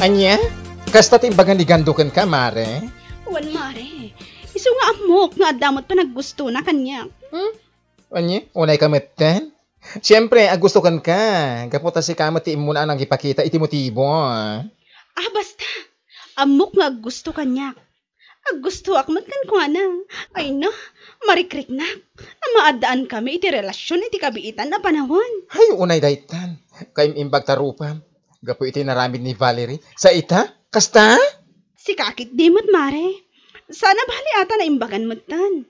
Anya? Kasta timbagan ni gandukan ka, mare? Wan, mare. Iso nga amok nga adamot pa naggusto na kanya. Anya? Unay kameten? Siyempre, gusto kan ka. Kaputa si kamati mo na nang ipakita iti motibo. Basta. Amok nga gusto kanya. Gusto akmat kan ko na. Ay no, marikrik na. Maadaan kami iti relasyon iti kabiitan na panahon. Ay, unay daytan. Imbag tarupam. Gapo iti naramid ni Valerie. Sa ita? Kasta? Si kakit dimot, mare. Sana bali ata na imbagan mo tan.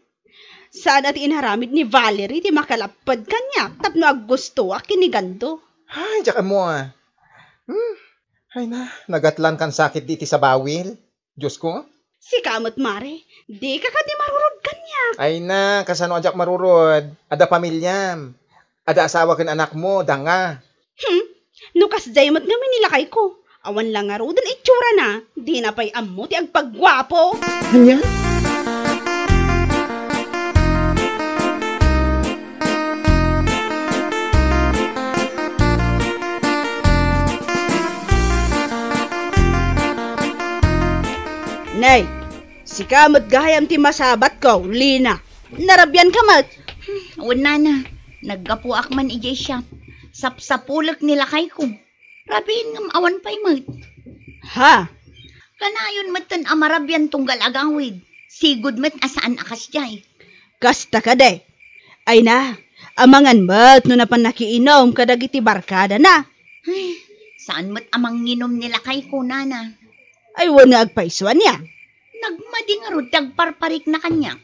Sana ti inaramid ni Valerie ti makalapad kanya tapno aggusto kinigando. Ay, diyan mo Ay na, nagatlan kan sakit diti sa bawil. Diyos ko. Si kamot, mare. Di ka di marurod kanya. Ay na, kasano ajak marurod. Ada pamilyam. Ada asawa kan anak mo, danga. Nukas jaymot nga minilakay ko. Awan lang nga rodan itsura na. Di na pa'y ammo ti agpagwapo. Anya? Nay, si kamot gahayam ti masabat ko, Lina. Narabyan kamot. Una na, naggapuak man ijay siya. Sapsapulak nila kay ko. Rabihin ngam awan pa'y mat. Ha? Kanayon matan amarabyan tunggal agawid. Sigud mat asaan akas jay. Kasta ka de. Ay na, amangan mat no napan nakiinom kadagiti barkada na. Ay, saan mat amang nginom nila kay ko, nana? Ay wala agpaiswan niya. Nagmading arod dagparparik na kanya.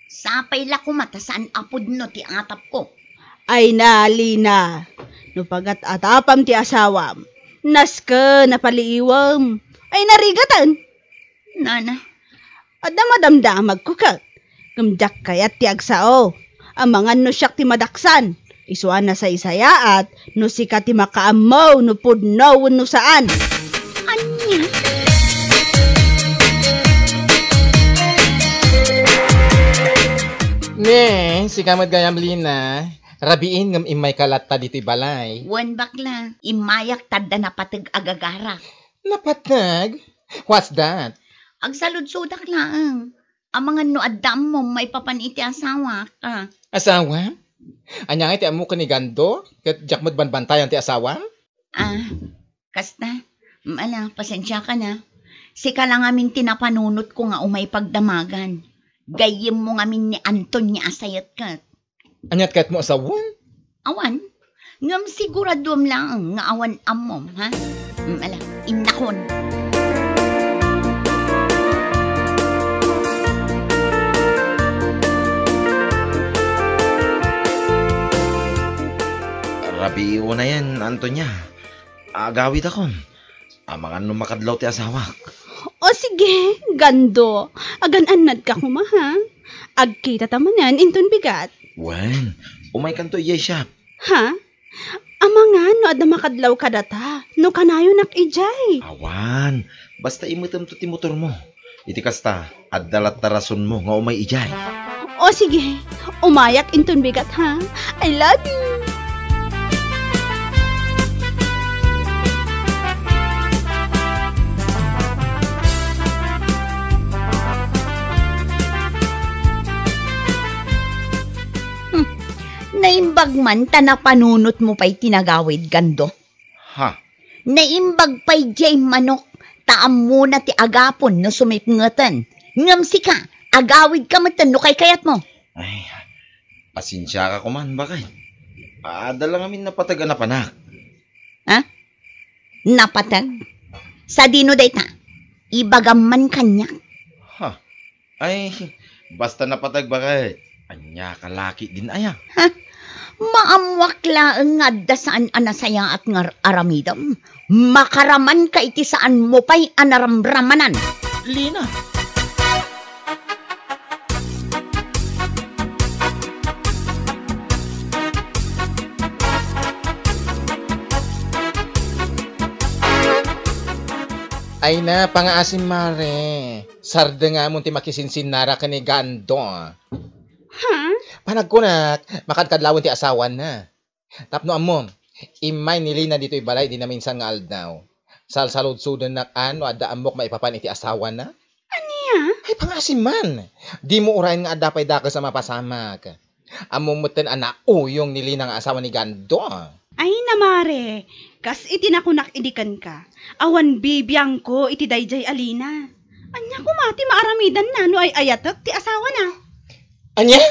Sapay la kumata saan apod no ti atap ko. Ay na, Lina. No pagat atapam ti asawam. Naska napaliiwam. Ay narigatan. Nana. Adda madamdamag ko kat. Kamjak kayat ti agsao. Amangan no siyak ti madaksan. Isuan na sa isayaat. No sikat ti makaamaw. No pudnaw no saan. Anya? Ne, si kamad gayam Lina. Rabiin ngam imay kalata diti balay. Wan bakla, imayak tadda na patag agagara. Napatag? What's that? Agsalud-sudak lang. Amangan no addam mo may papaniti asawa ka. Asawa? Anya nga iti amu ka ni gando? Kat jakmod banbantayan ti asawa? Kasta. Pasensya ka na. Sika lang amin tinapanunot ko nga umay pagdamagan. Gayim mo ngamin ni Anton niya asayat ka. Anyat kat mo asawan? Awan? Ngam siguradom lang nga awan amom, ha? Inakon. Rabiyo na yan, Antonia. Agawid akon. Amangan no makadlaw ti asawa. O sige, gando. Agan-anad ka kumaha. Agkita tamanan inton bigat. Wen, umay kanto iyay siya. Ha? Amangan no adda makadlaw ka data. No kanayo nak ijay. Awan, basta imutom to ti motor mo. Iti kasta, addalat tarason mo nga umay ijay. O sige, umayak inton bigat ha. I love you. Naimbag man tanapanunot mo pa'y tinagawid gando. Ha? Naimbag pa'y jay manok, taam muna ti agapon no sumipngatan. Ngam sika, agawid ka matan no kay kayat mo. Ay, pasensya ka kuman, bakit? Dala ngamin napatag na panak. Ha? Napatag? Sa dino dayta, ibagaman kanya. Ha? Ay, basta napatag bakit? Anya kalaki din aya. Ha? Maamwakla ang adda saan anasaya at ngar aramidam. Makaraman ka iti saan mo pa'y anaramramanan. Lina. Ay na, pangaasim mare. Sarda nga mo ti makisinsin nara ka ni gando. Ha? Panagkunak, makadkadlawin ti asawan na. Tapno amom, imay ni Lina dito'y balay di na minsan nga aldaw. Salsalud-sudan na ano, ada amok maipapan iti asawa na? Aniya? Ay, pangasim man. Di mo urayan nga adapay daka sa mapasamak. Amumutin anak uyong nili ng asawa ni Gando. Ay namare, kas iti nakunak idikan ka. Awan bibiyang ko iti dayjay alina. Anya kumati maaramidan na no ay ayatok ti asawa na. Anya?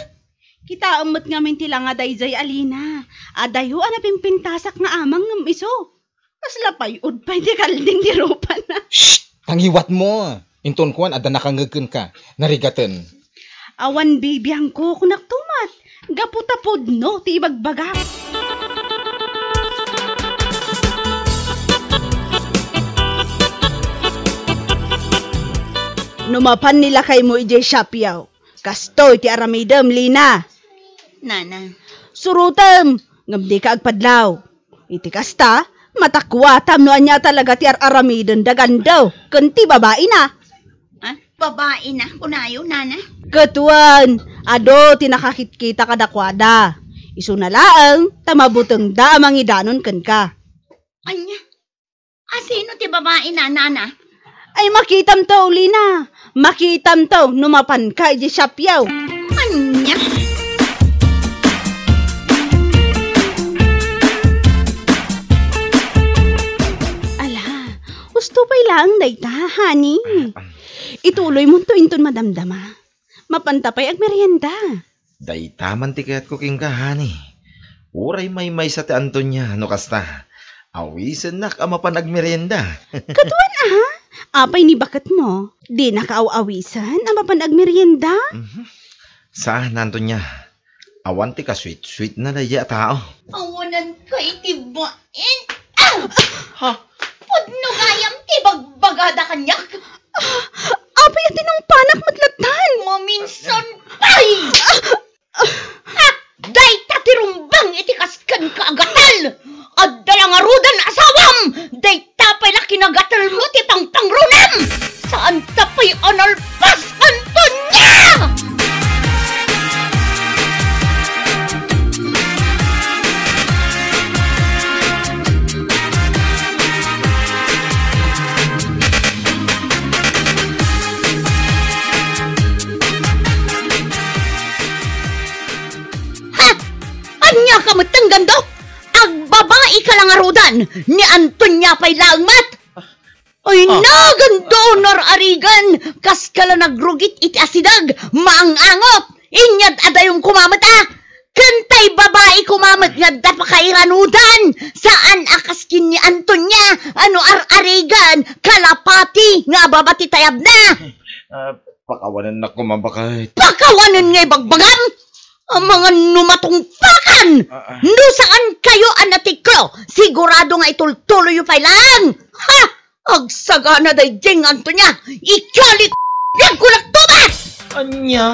Kita umot ngamin tila nga dayjay alina. Adayo anapimpintasak nga amang ng iso. Kas lapay udpay ti kalding di ropa na. Shh! Tangiwat mo. Inton kuan ada nakangagken ka. Narigaten. Awan bibiyang ko kunak tumat. Gaputapod no ti ibagbaga. Numapan nila kay mo ijay Shapyaw. Kastoy ti aramidem, Lina. Nana. Surutem, ngamdi ka agpadlaw. Iti kasta, matakwatam no anya talaga ti aramidem dagandaw. Kunti babae na. Babae na, kunayo, Nana. Ketuan, ado ti nakakit-kita kadakwada. Isu na laang, tamabuteng da amang idanon ken ka. Anya? Sino ti babae na, Nana? Ay makitam to, Lina. Makitam to, numapan ka iji Shapyaw. Anya? Ala, gusto pa'y lang dayta, honey. Ituloy mo to inton madamdama. Mapantapay ag merienda. Daytaman ti kayat ko king kahani. Uray may sa ti Antonia, no kasta. Awisan nak ama panagmerienda. Katuan apay ni bakat mo. Di nakaaw-awisan ama panagmerienda. Saan, Antonia? Awan ti ka sweet na daya tao. Awanan ka itibain. Ha? Pudno gayam ti bagbagada kanyak. Apay at tinong panak matlatan. Maminsan pay! Day tatirumbang itikaskan ka agatal! Adala nga rudan asawam! Day tapay na kinagatal mo ti pangpangrunam! Saan tapay analpas, Antonia? Anya ka matanggan do? Agbabae ka lang arudan ni Antonia pa'y langmat. Ay nagando nor arigan kas kala nagrugit iti asidag maangangot inyad adayong kumamata. Kantay babae kumamat nga dapakairanudan saan akaskin ni Antonia ano arigan kalapati nga babati tayab na. Pakawanan na kumabakay. Pakawanan nga bagbagam? Ang mga numatungpakan! No saan kayo anatiklo? Sigurado nga itultuloy yung pailang! Ha! Agsaga na day jeng Antonia! Ikalit! Yan ko nagtuba! Anya?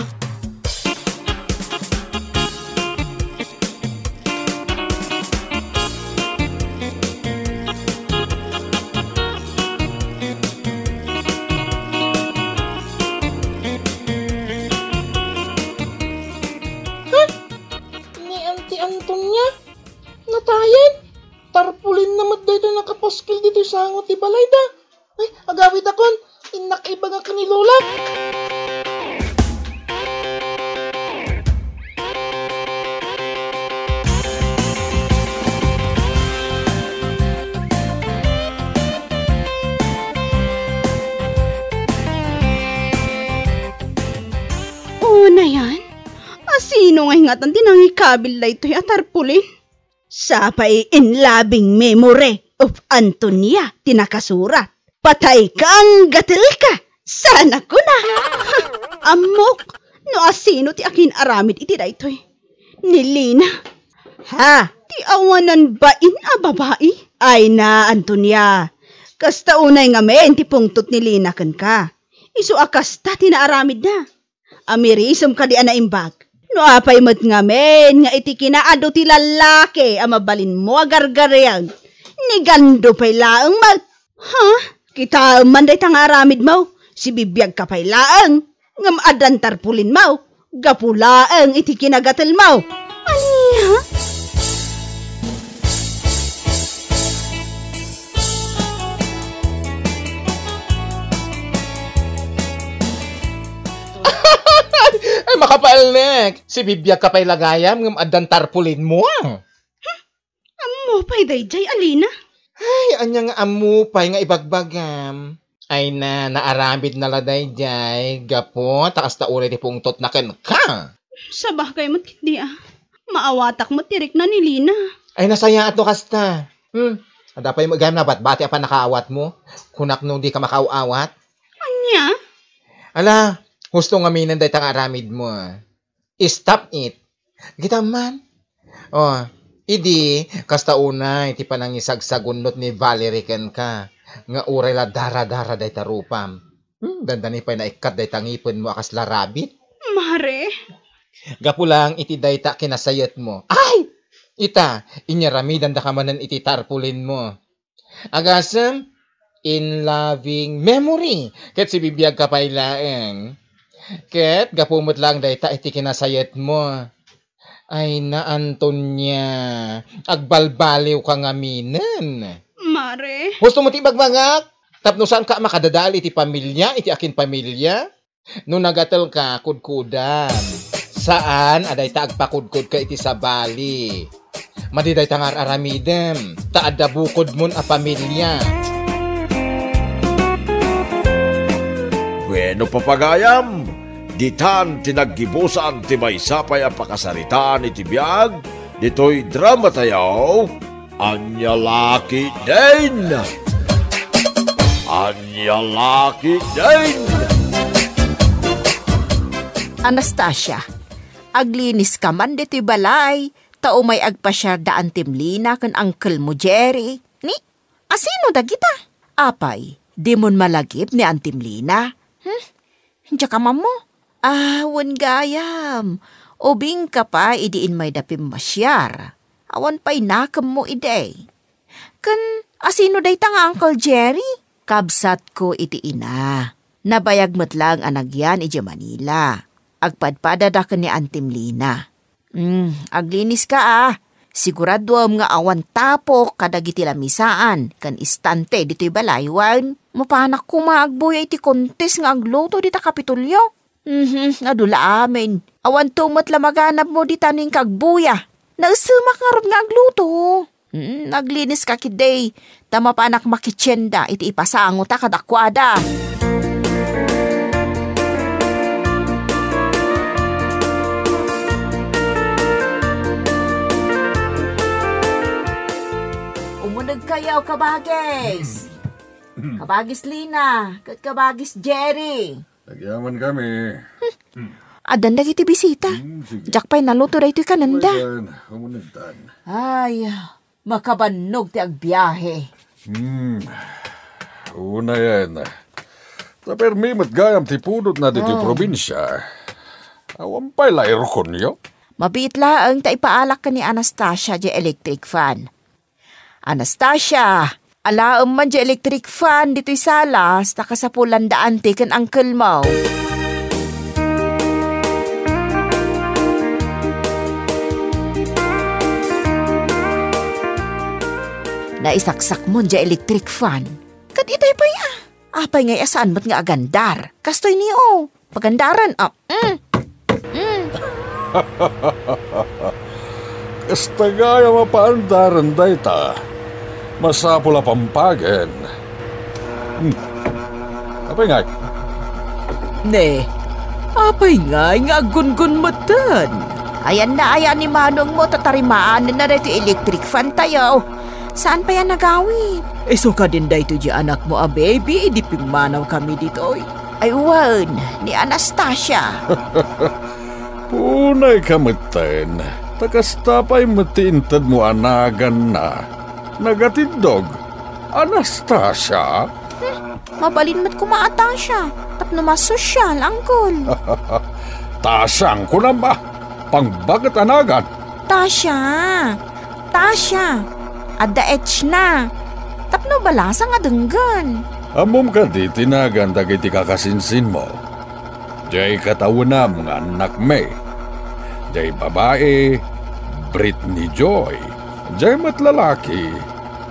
Antonia, natayan. Tarpulin naman dito nakapaskil dito sa angot ti balay da. Ay, agawid akon. Inakaiba nga kanilola. Na yan? Sino nga ingatan din ang ikabil na ito'y atarpulin? Sapay in labing memory of Antonia tinakasurat. Patay kang gatil ka! Sana ko na! Amok! No asino ti akin aramid iti da ito'y? Nilina! Ha? Ti awanan bain a babae? Ay na, Antonia! Kasta unay nga men ti pungtot ni Lina kan ka. Isu akasta tinaaramid na. Amirisam ka di anaimbag. No apay mat nga men, nga iti kinaado ti lalaki, amabalin mo agargareang. Ni gando pay laang mag... Ha? Kita man day tang aramid mo, si bibiyag ka pay laang. Ngam adan tarpulin mo, gapulaang iti kinagatal mo. Aniya? Makapaalnek! Si bibiyag ka pa'y lagayam ngam adan tarpulin mo. Amo pa'y dayjay, Alina. Ay, anya nga amu pa'y nga ibagbagam. Ay naaramid na laday jay. Gapo, takas ta ulit ipungtot na ken ka. Sabah kayo mo't hindi Maawatak mo tirik na ni Lina. Ay, nasaya ato kasta. Ada pa'y magayam na bati pa nakaawat mo? Kunak nung di ka makaawat? Anya? Ala, husto nga minan day tang aramid mo. Stop it. Kita man. Oh, idi, kasta una, iti pa nang isagsagunot ni Valerie ken ka. Nga uray la dara-dara day tarupam. Dandani pa na ikat day tangipon mo akas larabit. Mare. Gapu lang iti day ta kinasayat mo. Ay! Ita, inyaramidan da ka manan iti tarpulin mo. Agasam, in loving memory. Ket si bibiyag ka pa'y laeng. Ket, gapumot lang day ta iti kinasayat mo. Ay na Antonia, agbalbaliw ka nga minen. Mare. Gusto mo ti bagbangak? Tapno saan ka makadadali iti pamilya, iti akin pamilya? Nung nagatal ka, kudkudan. Saan? Aday ta agpakudkud ka iti sa bali. Madiday tangar aramidem. Taada bukod mon a pamilya. Bueno papagayam, ditan tinaggibusan ti maysapay a pakasaritaan iti biag, dito'y drama tayaw, Anya Laki din! Anya Laki din! Anastasia, aglinis ka man dito'y balay, tao may agpasyar daan timlina kan uncle mo Jerry. Ni, asino da kita? Apay, di mon malagip ni Antimlina? Hindi ka mo? Awan gayam. Ubing ka pa, idiin may dapim masyar. Awan pa'y nakam mo iday. Kan, asino day tanga Uncle Jerry? Kabsat ko iti ina. Nabayag mo't lang anagyan iti Manila. Agpadpada ka ni Antimlina. Aglinis ka Siguraduam nga awan tapok kadagiti lamisaan. Kan istante dito'y balaywan. Mapanak ko maagbuya iti kontes nga agluto dita Kapitulyo. Nadula amin. Awan tumat lamaganap mo di taning kagbuya. Nausumak nga ron nga agluto. Naglinis ka kiday. Tama pa anak makitsenda iti ipasango ta kadakwada. Umunag kayo kabagis. Kabagis Lina. Kabagis Jerry. Nagyaman kami. Adan na kiti bisita. Diyak pa'y naluto na ito'y kananda. Umunagtan. Ay, makabanog ti agbiyahe. Una yan. Tapermi matgayam ti pudot na dito probinsya. Awan pa'y lairo konyo. Mabit laang ta ipaalak ka ni Anastasia di electric fan. Anastasia, alaam man di electric fan dito'y salas, nakasapulandaan ti kan uncle mo. Naisaksak mo di electric fan. Kat itay pa ya. Apay ngay asaan mo't nga agandar. Kastoy niyo. Pagandaran. Kasta gaya mapaandaran day ta. Masapula pampagen. Apay ngay? Ne, apay ngay nga gun-gun mo dun. Ayan na ayan ni Manong mo tatarimaan na dito electric fan tayo. Saan pa yan nagawin? So ka din dito di anak mo baby, di pimanaw kami dito. Ay wan, ni Anastasia. Punay kamatan. Takastapay matintad mo anagan na. Nagatindog. Anastasia? Mabalin mo't kumaata siya. Tapno masosyal, angkol. Tasang ko na ba? Pangbagat anagan? Tasya. Adda etch na. Tapno balasa nga denggan. Amom ka di tinagan dagiti kakasinsin mo. Jay katawunam nga anak me. Jay babae, Britney Joy. Jay matlalaki,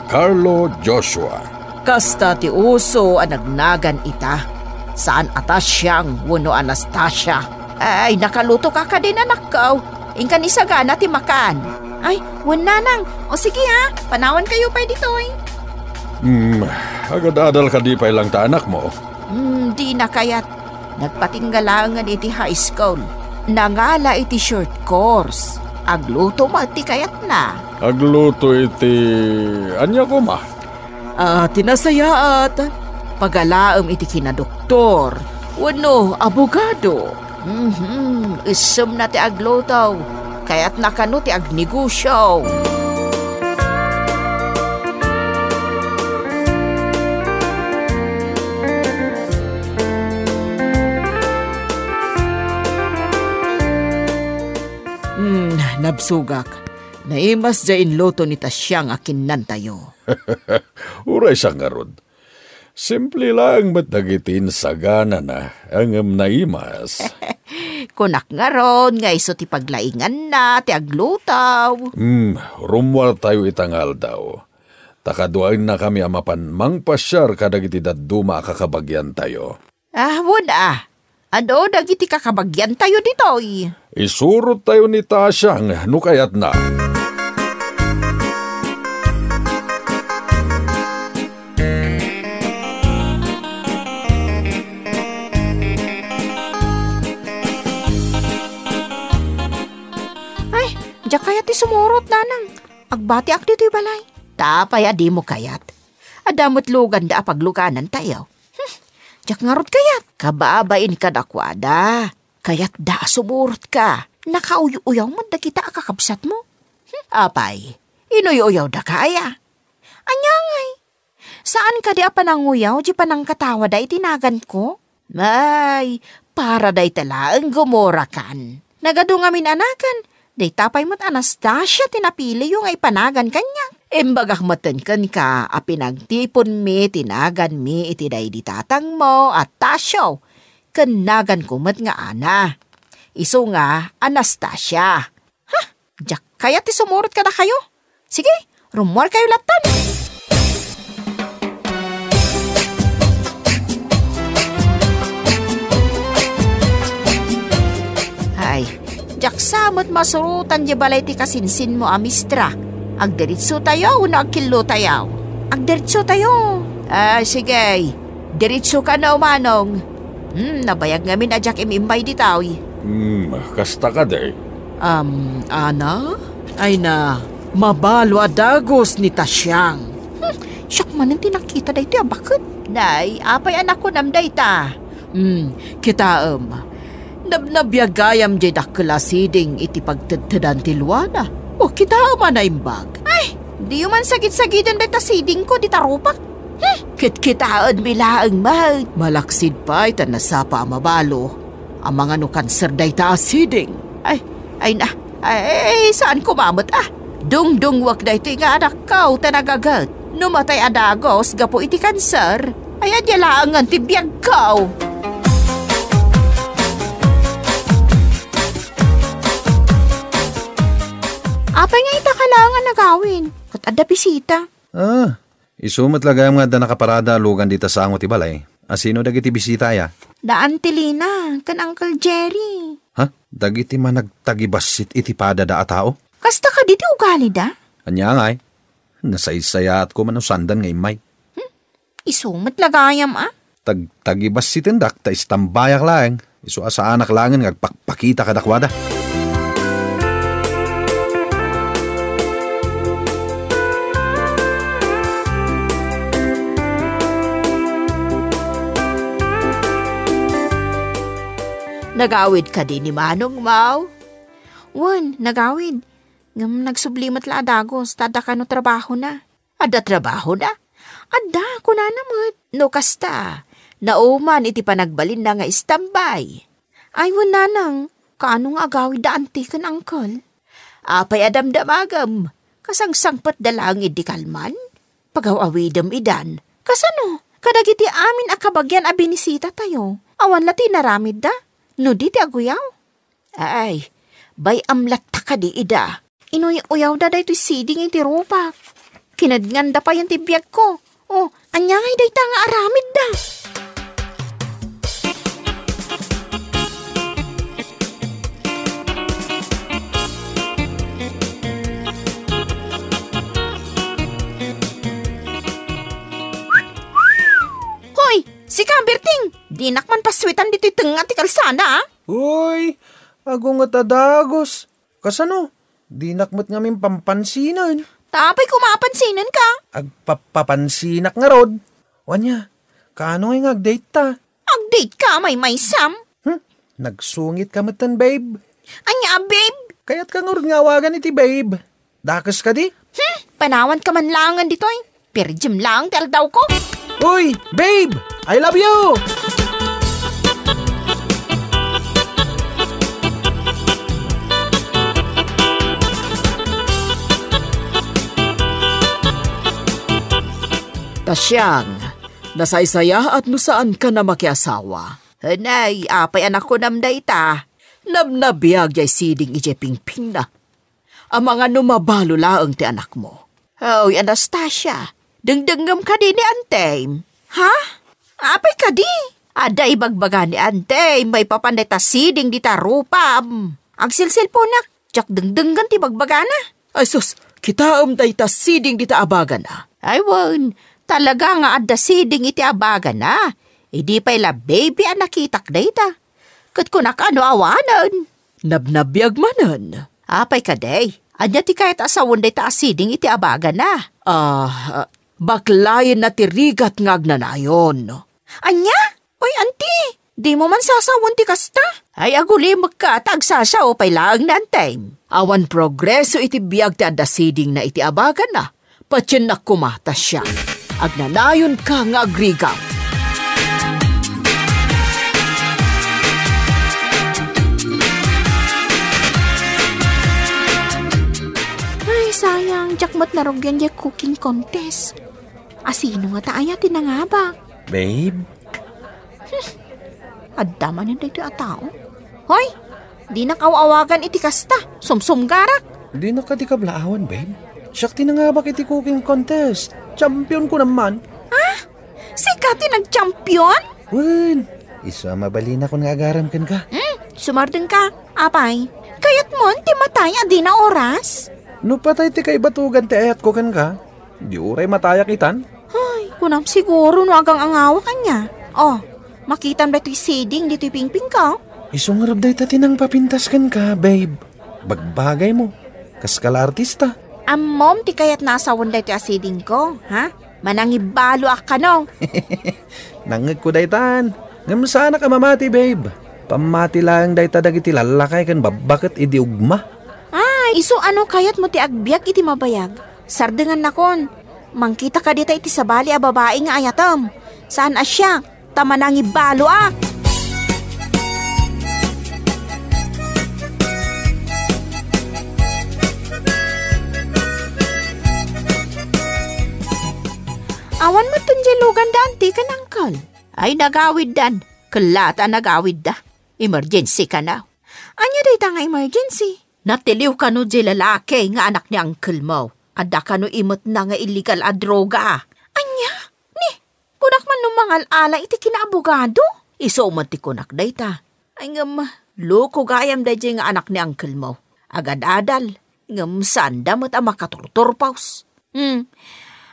Carlo Joshua. Kasta ti uso anagnagan ita. Saan atas siyang wano Anastasia. Ay, nakaluto ka din anak ko. Ingka ni sagana ti makan. Ay, wala nang. O sige ha, panawan kayo pa dito eh. Agad-adal ka di pa ilang ta anak mo. Di na kayat. Nagpatinggalangan iti high school. Nangala iti short course. Agluto mo iti kayat na. Agluto iti... Anya ko ma? Tinasayaat. Pagalaam iti kinadoktor. Wano, abogado. Isum na ti agluto. Kaya't nakano ti agnegosyo. Nabsugak. Naimas dyan loto ni Tasyang akin nantayo. Uray sa ngarod. Simple lang matagitin sagana na ang naimas. Kunak nga ron, nga iso ti paglaingan na, ti aglutaw. Rumwal tayo itangal daw. Takaduain na kami amapan mangpasyar kadagiti daduma kakabagyan tayo. Wala. Ano, dagiti kakabagyan tayo ditoy. Isurot tayo ni Tasyang, nukayat na. Ay, diyak kayat ti sumurot nanang. Agbati ak dito'y balay. Tapay adi mo kayat. Adamot lugan da pagluganan tayo. Diyak ngarot kayat. Kababain ka dakwada. Kaya't da sumurot ka. Nakauyaw mo da kita akakabsat mo. Apay, inuyaw da kaya. Anyangay. Saan ka di pananguyaw di panang katawa da itinagan ko? Ay, para da italaang gumora kan. Nagado ngamin anakan. Day tapay mo't Anastasia tinapili yung ay panagan kanya. Imbagak matenken ka, pinagtipon mi, tinagan mi, itiday di tatang mo, at Tasyo. Kanagan kumat nga ana. Iso nga, Anastasia. Ha? Diyak kaya ti sumurot ka na kayo? Sige, rumor kayo latan. Ay, diyak samot masurutan di balay ti kasinsin mo, amistra. Agdiritso tayo, una agkilo tayo. Agdiritso tayo. Sige. Diritso ka na umanong. Nabayag ngamin adyak imimbay di tao. Kasta ka day. Ana? Ay na, mabalo adagos ni Tasyang. Siyak man ang tinakita day tiya, bakit? Nay, apay anak ko namday ta. Kita nabnabiyagayam jay dakklasiding iti pagtadtadan ti luwana. O kita na imbag. Ay, di man sagit-sagidan dahil tasiding ko, di tarupak. Kit-kitaan bilaang mahal. Malaksid pa ita nasapa amabalo. Ang mga nukanser dahi taasiding. Ay, saan kumamot Dung-dungwak dahi ito nga anak kao tanagagat. Numatay adagos, gapo iti kanser. Ay, adyalaangan tibiyag kao. Apay nga ita kalangan na gawin. Kat adda bisita. Isumat lagayam nga da nakaparada lugan dita sa angot ibalay. Asino dagiti bisita ya? Da Antilina, kan Uncle Jerry. Ha? Dagiti man nagtagibasit iti pada da atao? Kasta ka diti ugali da? Anya ngay. Nasaysayat ko man sandan ngay may. Isumat lagayam Tagtagibasitin dak ta istambayak lang. Isu asa anak langan ngagpakpakita kadakwada. Nagawid ka din ni Manong Mau? Nagawid. Nagsublimat la adagos, tada ka no trabaho na. Ada trabaho na? Ada, kuna namot. No kasta, nauman iti panagbalin na nga istambay. Ay, nanang, kaano nga agawid da antikan, Uncle? Apay adamdamagam, kasangsangpat dalang idi kalman? Pagaw-awidam idan, kasano? Kadagiti amin akabagyan a binisita tayo. Awan lati naramid da? No di ti aguyaw? Ay, bay amlat ka di ida. Inuyaw da day to siding iti rupak. Kinadnganda pa yung tibiyag ko. Anyangay day ta nga aramid da. Sika, Berting, di nakman paswitan dito'y tenga ti kalsana, ah. Uy, ako nga tadagos. Kasano? Di nakmat ngamin pampansinan. Tapay kumapansinan ka. Agpapansinak nga rod. Wanya, kaano nga agdate ta? Agdate ka, may Sam. Nagsungit ka matan, babe. Anya, babe. Kaya't ka nga rin ngawagan iti, babe. Dakas ka di? Panawan ka man langan dito'y. Pero Jim lang, tel daw ko. Uy, babe! I love you! Tasyang, nasaysaya at nusaan ka na makiasawa. Hanay, apay anak ko namday ta. Nabnabiyag jay siding ije pingping na. Ang mga numabalo laang ti anak mo. Hoy, Anastasia, dengdengam ka din ni Antay. Ha? Apay ka di? Ada ibagbaga ni Antay, may papanday ta siding di ta rupam. Agsilsil po nak, tsak dengdenggan ti bagbaga na. Ay sus, kita day ta siding di ta abaga na. Ay wan, talaga nga adda siding iti abaga na. Idi pa'y la baby ang nakitak day ta. Kat kunak ano awanan. Nabnabiyag manan. Apay ka day. Anya ti kahit asawon day ta asiding iti abaga na. Baklayin na tirigat ngag na nayon. Anya? Oy, auntie, di mo man sasawon ti kasta? Ay aguli magkatag sasya o pay laang na antay. Awan progreso iti biyag ti adda siding na iti abaga na. Patyan na kumata siya. Agnanayon ka nga agrigaw. Sayang, jakmat na rogyan yung cooking contest. Asino nga taaya tinangabak? Babe? Addaman yun dito tao. Hoy, di nakawawagan iti kasta. Sumsumgarak. Di na ka di kablaawan, babe. Siyak tinangabak iti cooking contest. Champion ko naman. Ha? Sikati nag-champion? Wen, isa mabali na kung agaram kan ka. Sumardeng ka. Apay, kayat mo, ti matay adi na oras? No patay ti kay batugan ti ayat ko kan ka. Di uray matayak itan. Ay, kunam siguro no agang angawa kanya. Oh, makitan ba ito'y siding dito'y pingping ka? Isungarap day ta tinang papintas kan ka, babe. Bagbagay mo. Kaskala artista. Mom, ti kayat nasawon day ito'y asiding ko, ha? Manangibalo ak ka no. Nangag ko day tan. Ngam sana ka mamati, babe. Pamati lang day ta dagiti lalakay kan babakit idi ugma. Iso ano kayat mo ti agbiag iti mabayag? Sardengan nakon. Mangkita ka dita iti sabali a babae nga ayatam. Saan asya? Tamanangi balo ak. Awan mo tunjelugan da anti ka nangkal. Ay nagawid dan. Kalata nagawid da. Emergency ka na. Anya dita nga emergency? Natiliw ka no di lalaki nga anak ni uncle mo. Ada ka no imot na nga illegal a droga. Anya? Ni, kunak man nung mga ala iti kinaabogado. Iso man ti kunak dayta. Ay ngam, loko gayam day nga anak ni uncle mo. Agad-adal. Ngam sanda mo't ang makaturturpaws.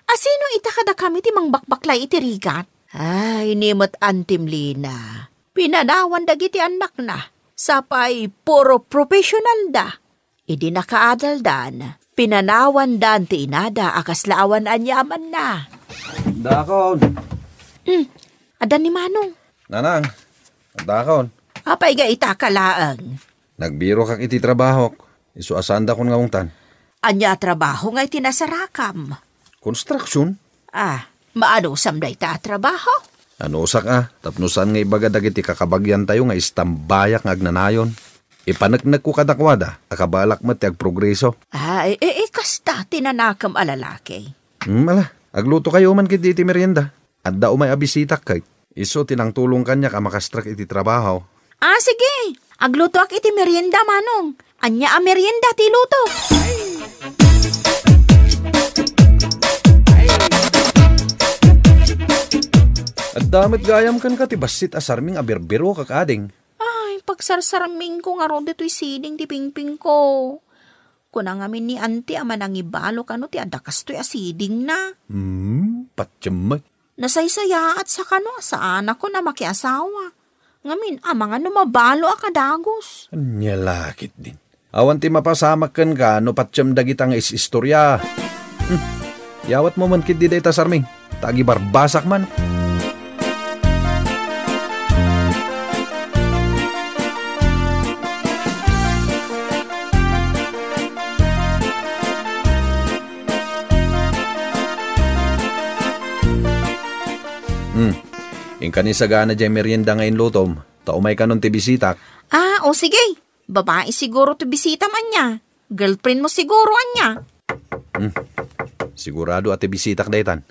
Asino itakada kami ti mang bakbaklay iti rigat? Ay, nimot antim Lina. Pinanawan dagiti anak na. Sapay, puro professional da. Idi nakaadal dan. Pinanawan dan ti inada akas laawan anyaman na. Dakon. Adan ni Manong. Nanang, dakon. Apay ga itakalaang. Nagbiro kak iti trabaho. Isu asanda kon ngaungtan. Anya trabaho nga itinasarakam. Construction? Maano samday ta trabaho? Ano usak tapnusan nga ibaga dagiti kakabagyan tayo nga istambayak nga agnanayon. Ipanagnag ko kadakwada, akabalak mo ti agprogreso. Kasta tinanakam alalaki. Ala, agluto kayo man kiti iti merienda. Adda umay abisitak kay. Iso tinang tulong kanya ka makastrak iti trabaho. Sige, agluto ak iti merienda Manong. Anya a merienda ti luto. At damit gayam kan ka ti basit asarming abirbiro kakading. Ay, pagsarsarming ko nga ron dito'y sining ti pingping ko. Kunang amin ni auntie ama nang ibalo ka no ti adakas to'y asiding na. Patsyamay. Nasaysaya at sa kano saan ako na makiasawa. Ngamin, mga numabalo akadagos. Anya lakit din. Awan ti mapasamak kan ka no patsyam dagitang istorya. Yawat mo man kid di dayta sarming. Tagi barbasak man. Ingka ni sagana dyan merienda ngayon lutom. Taumay ka nun ti bisitak. O sige. Babae siguro ti bisita man niya. Girlfriend mo siguro anya. Sigurado at ti bisitak daytan.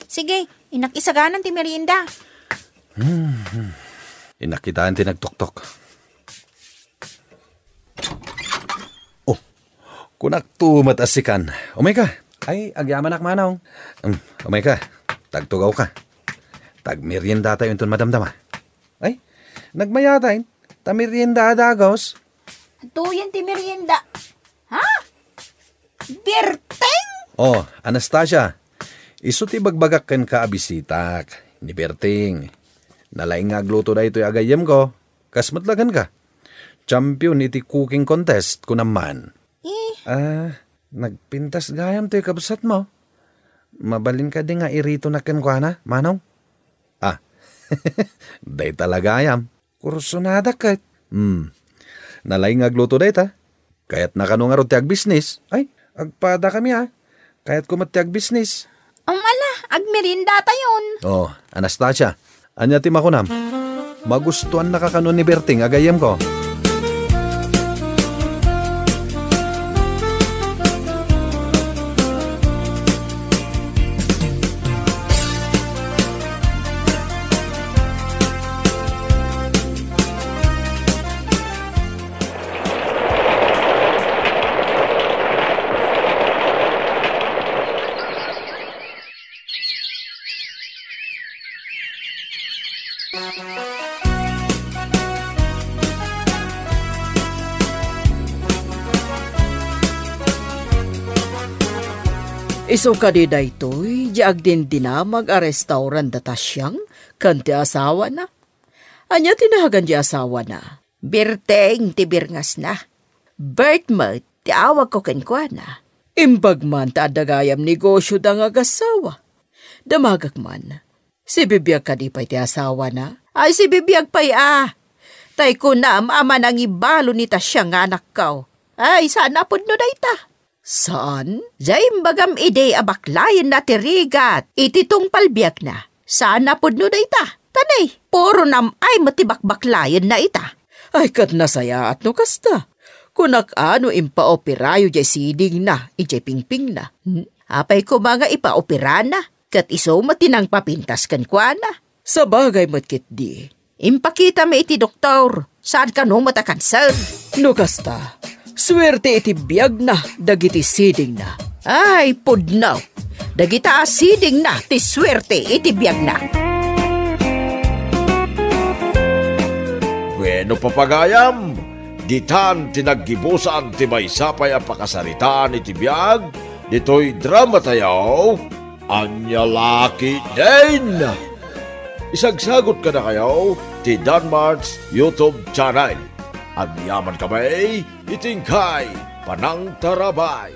Sige. Inakisaganan ti merienda. Inakitaan ti nagtuktok. Oh, kunak tumat asikan. Umay ka. Ay, agyaman akmanaw. Umay ka. Tagtugaw ka. Tagmerienda tayo itong madamdama. Ay, nagmaya tayo. Tamerienda adagos. Tuyan ti merienda. Ha? Berteng? Oh, Anastasia. Iso ti bagbagakan ka abisitak. Ni Berting. Nalaing agluto na ito'y agayam ko. Kasmatlagan ka. Champion iti cooking contest ko naman. Nagpintas gayam to'y kabsat mo. Mabalin ka din nga irito na kenkwana, Manong? Day talaga ayam. Kursunada kahit. Nalaing agluto day ta. Kaya't nakanungar ti ag-business. Ay, agpada kami Kaya't kumati ag-business. Agmerinda tayon. Oh, Anastasia. Anya ti makunam. Magustuhan nakakanon ni Berting agayam ko. Iso ka di daytoy, di agdin dinamag a restaurant data siyang, kan ti asawa na. Anya tinahagan di asawa na. Berteng ti birngas na. Bert mo, ti awag ko kenkwa na. Imbag man ta adagayam negosyo da nga gasawa. Damagak man, si bibiyag ka di pa'y ti asawa na. Ay si bibiyag pa'y Tay ko na ama nang ibalo ni ta siyang anak kao. Ay sana po no dayta. Saan? Zaym bagam ide abaklayan na tirigat. Ititong palbiyak na. Sana po no dayta. Tanay, puro nam ay matibakbaklayan na ita. Ay kat nasaya at no kasta. Kunak ano impaoperayo jay siding na, ijay pingping na. Apay ko mga ipaopera na. Kat iso matinang papintas kan kwa na. Sa bagay matkit di. Impakita me iti doktor. Saan ka no matakanser? No kasta. Swerte iti biyag na, dagiti siding na. Ay, pudnaw. Dagita siding na, ti swerte iti biyag na. Bueno papagayam, ditan tinaggibusan ti maysapay ang pakasaritaan iti biyag, dito'y drama tayo, anya laki din. Isagsagot ka na kayo, ti Danmar's YouTube channel. Ang yaman kamay, itingkay, panang tarabay.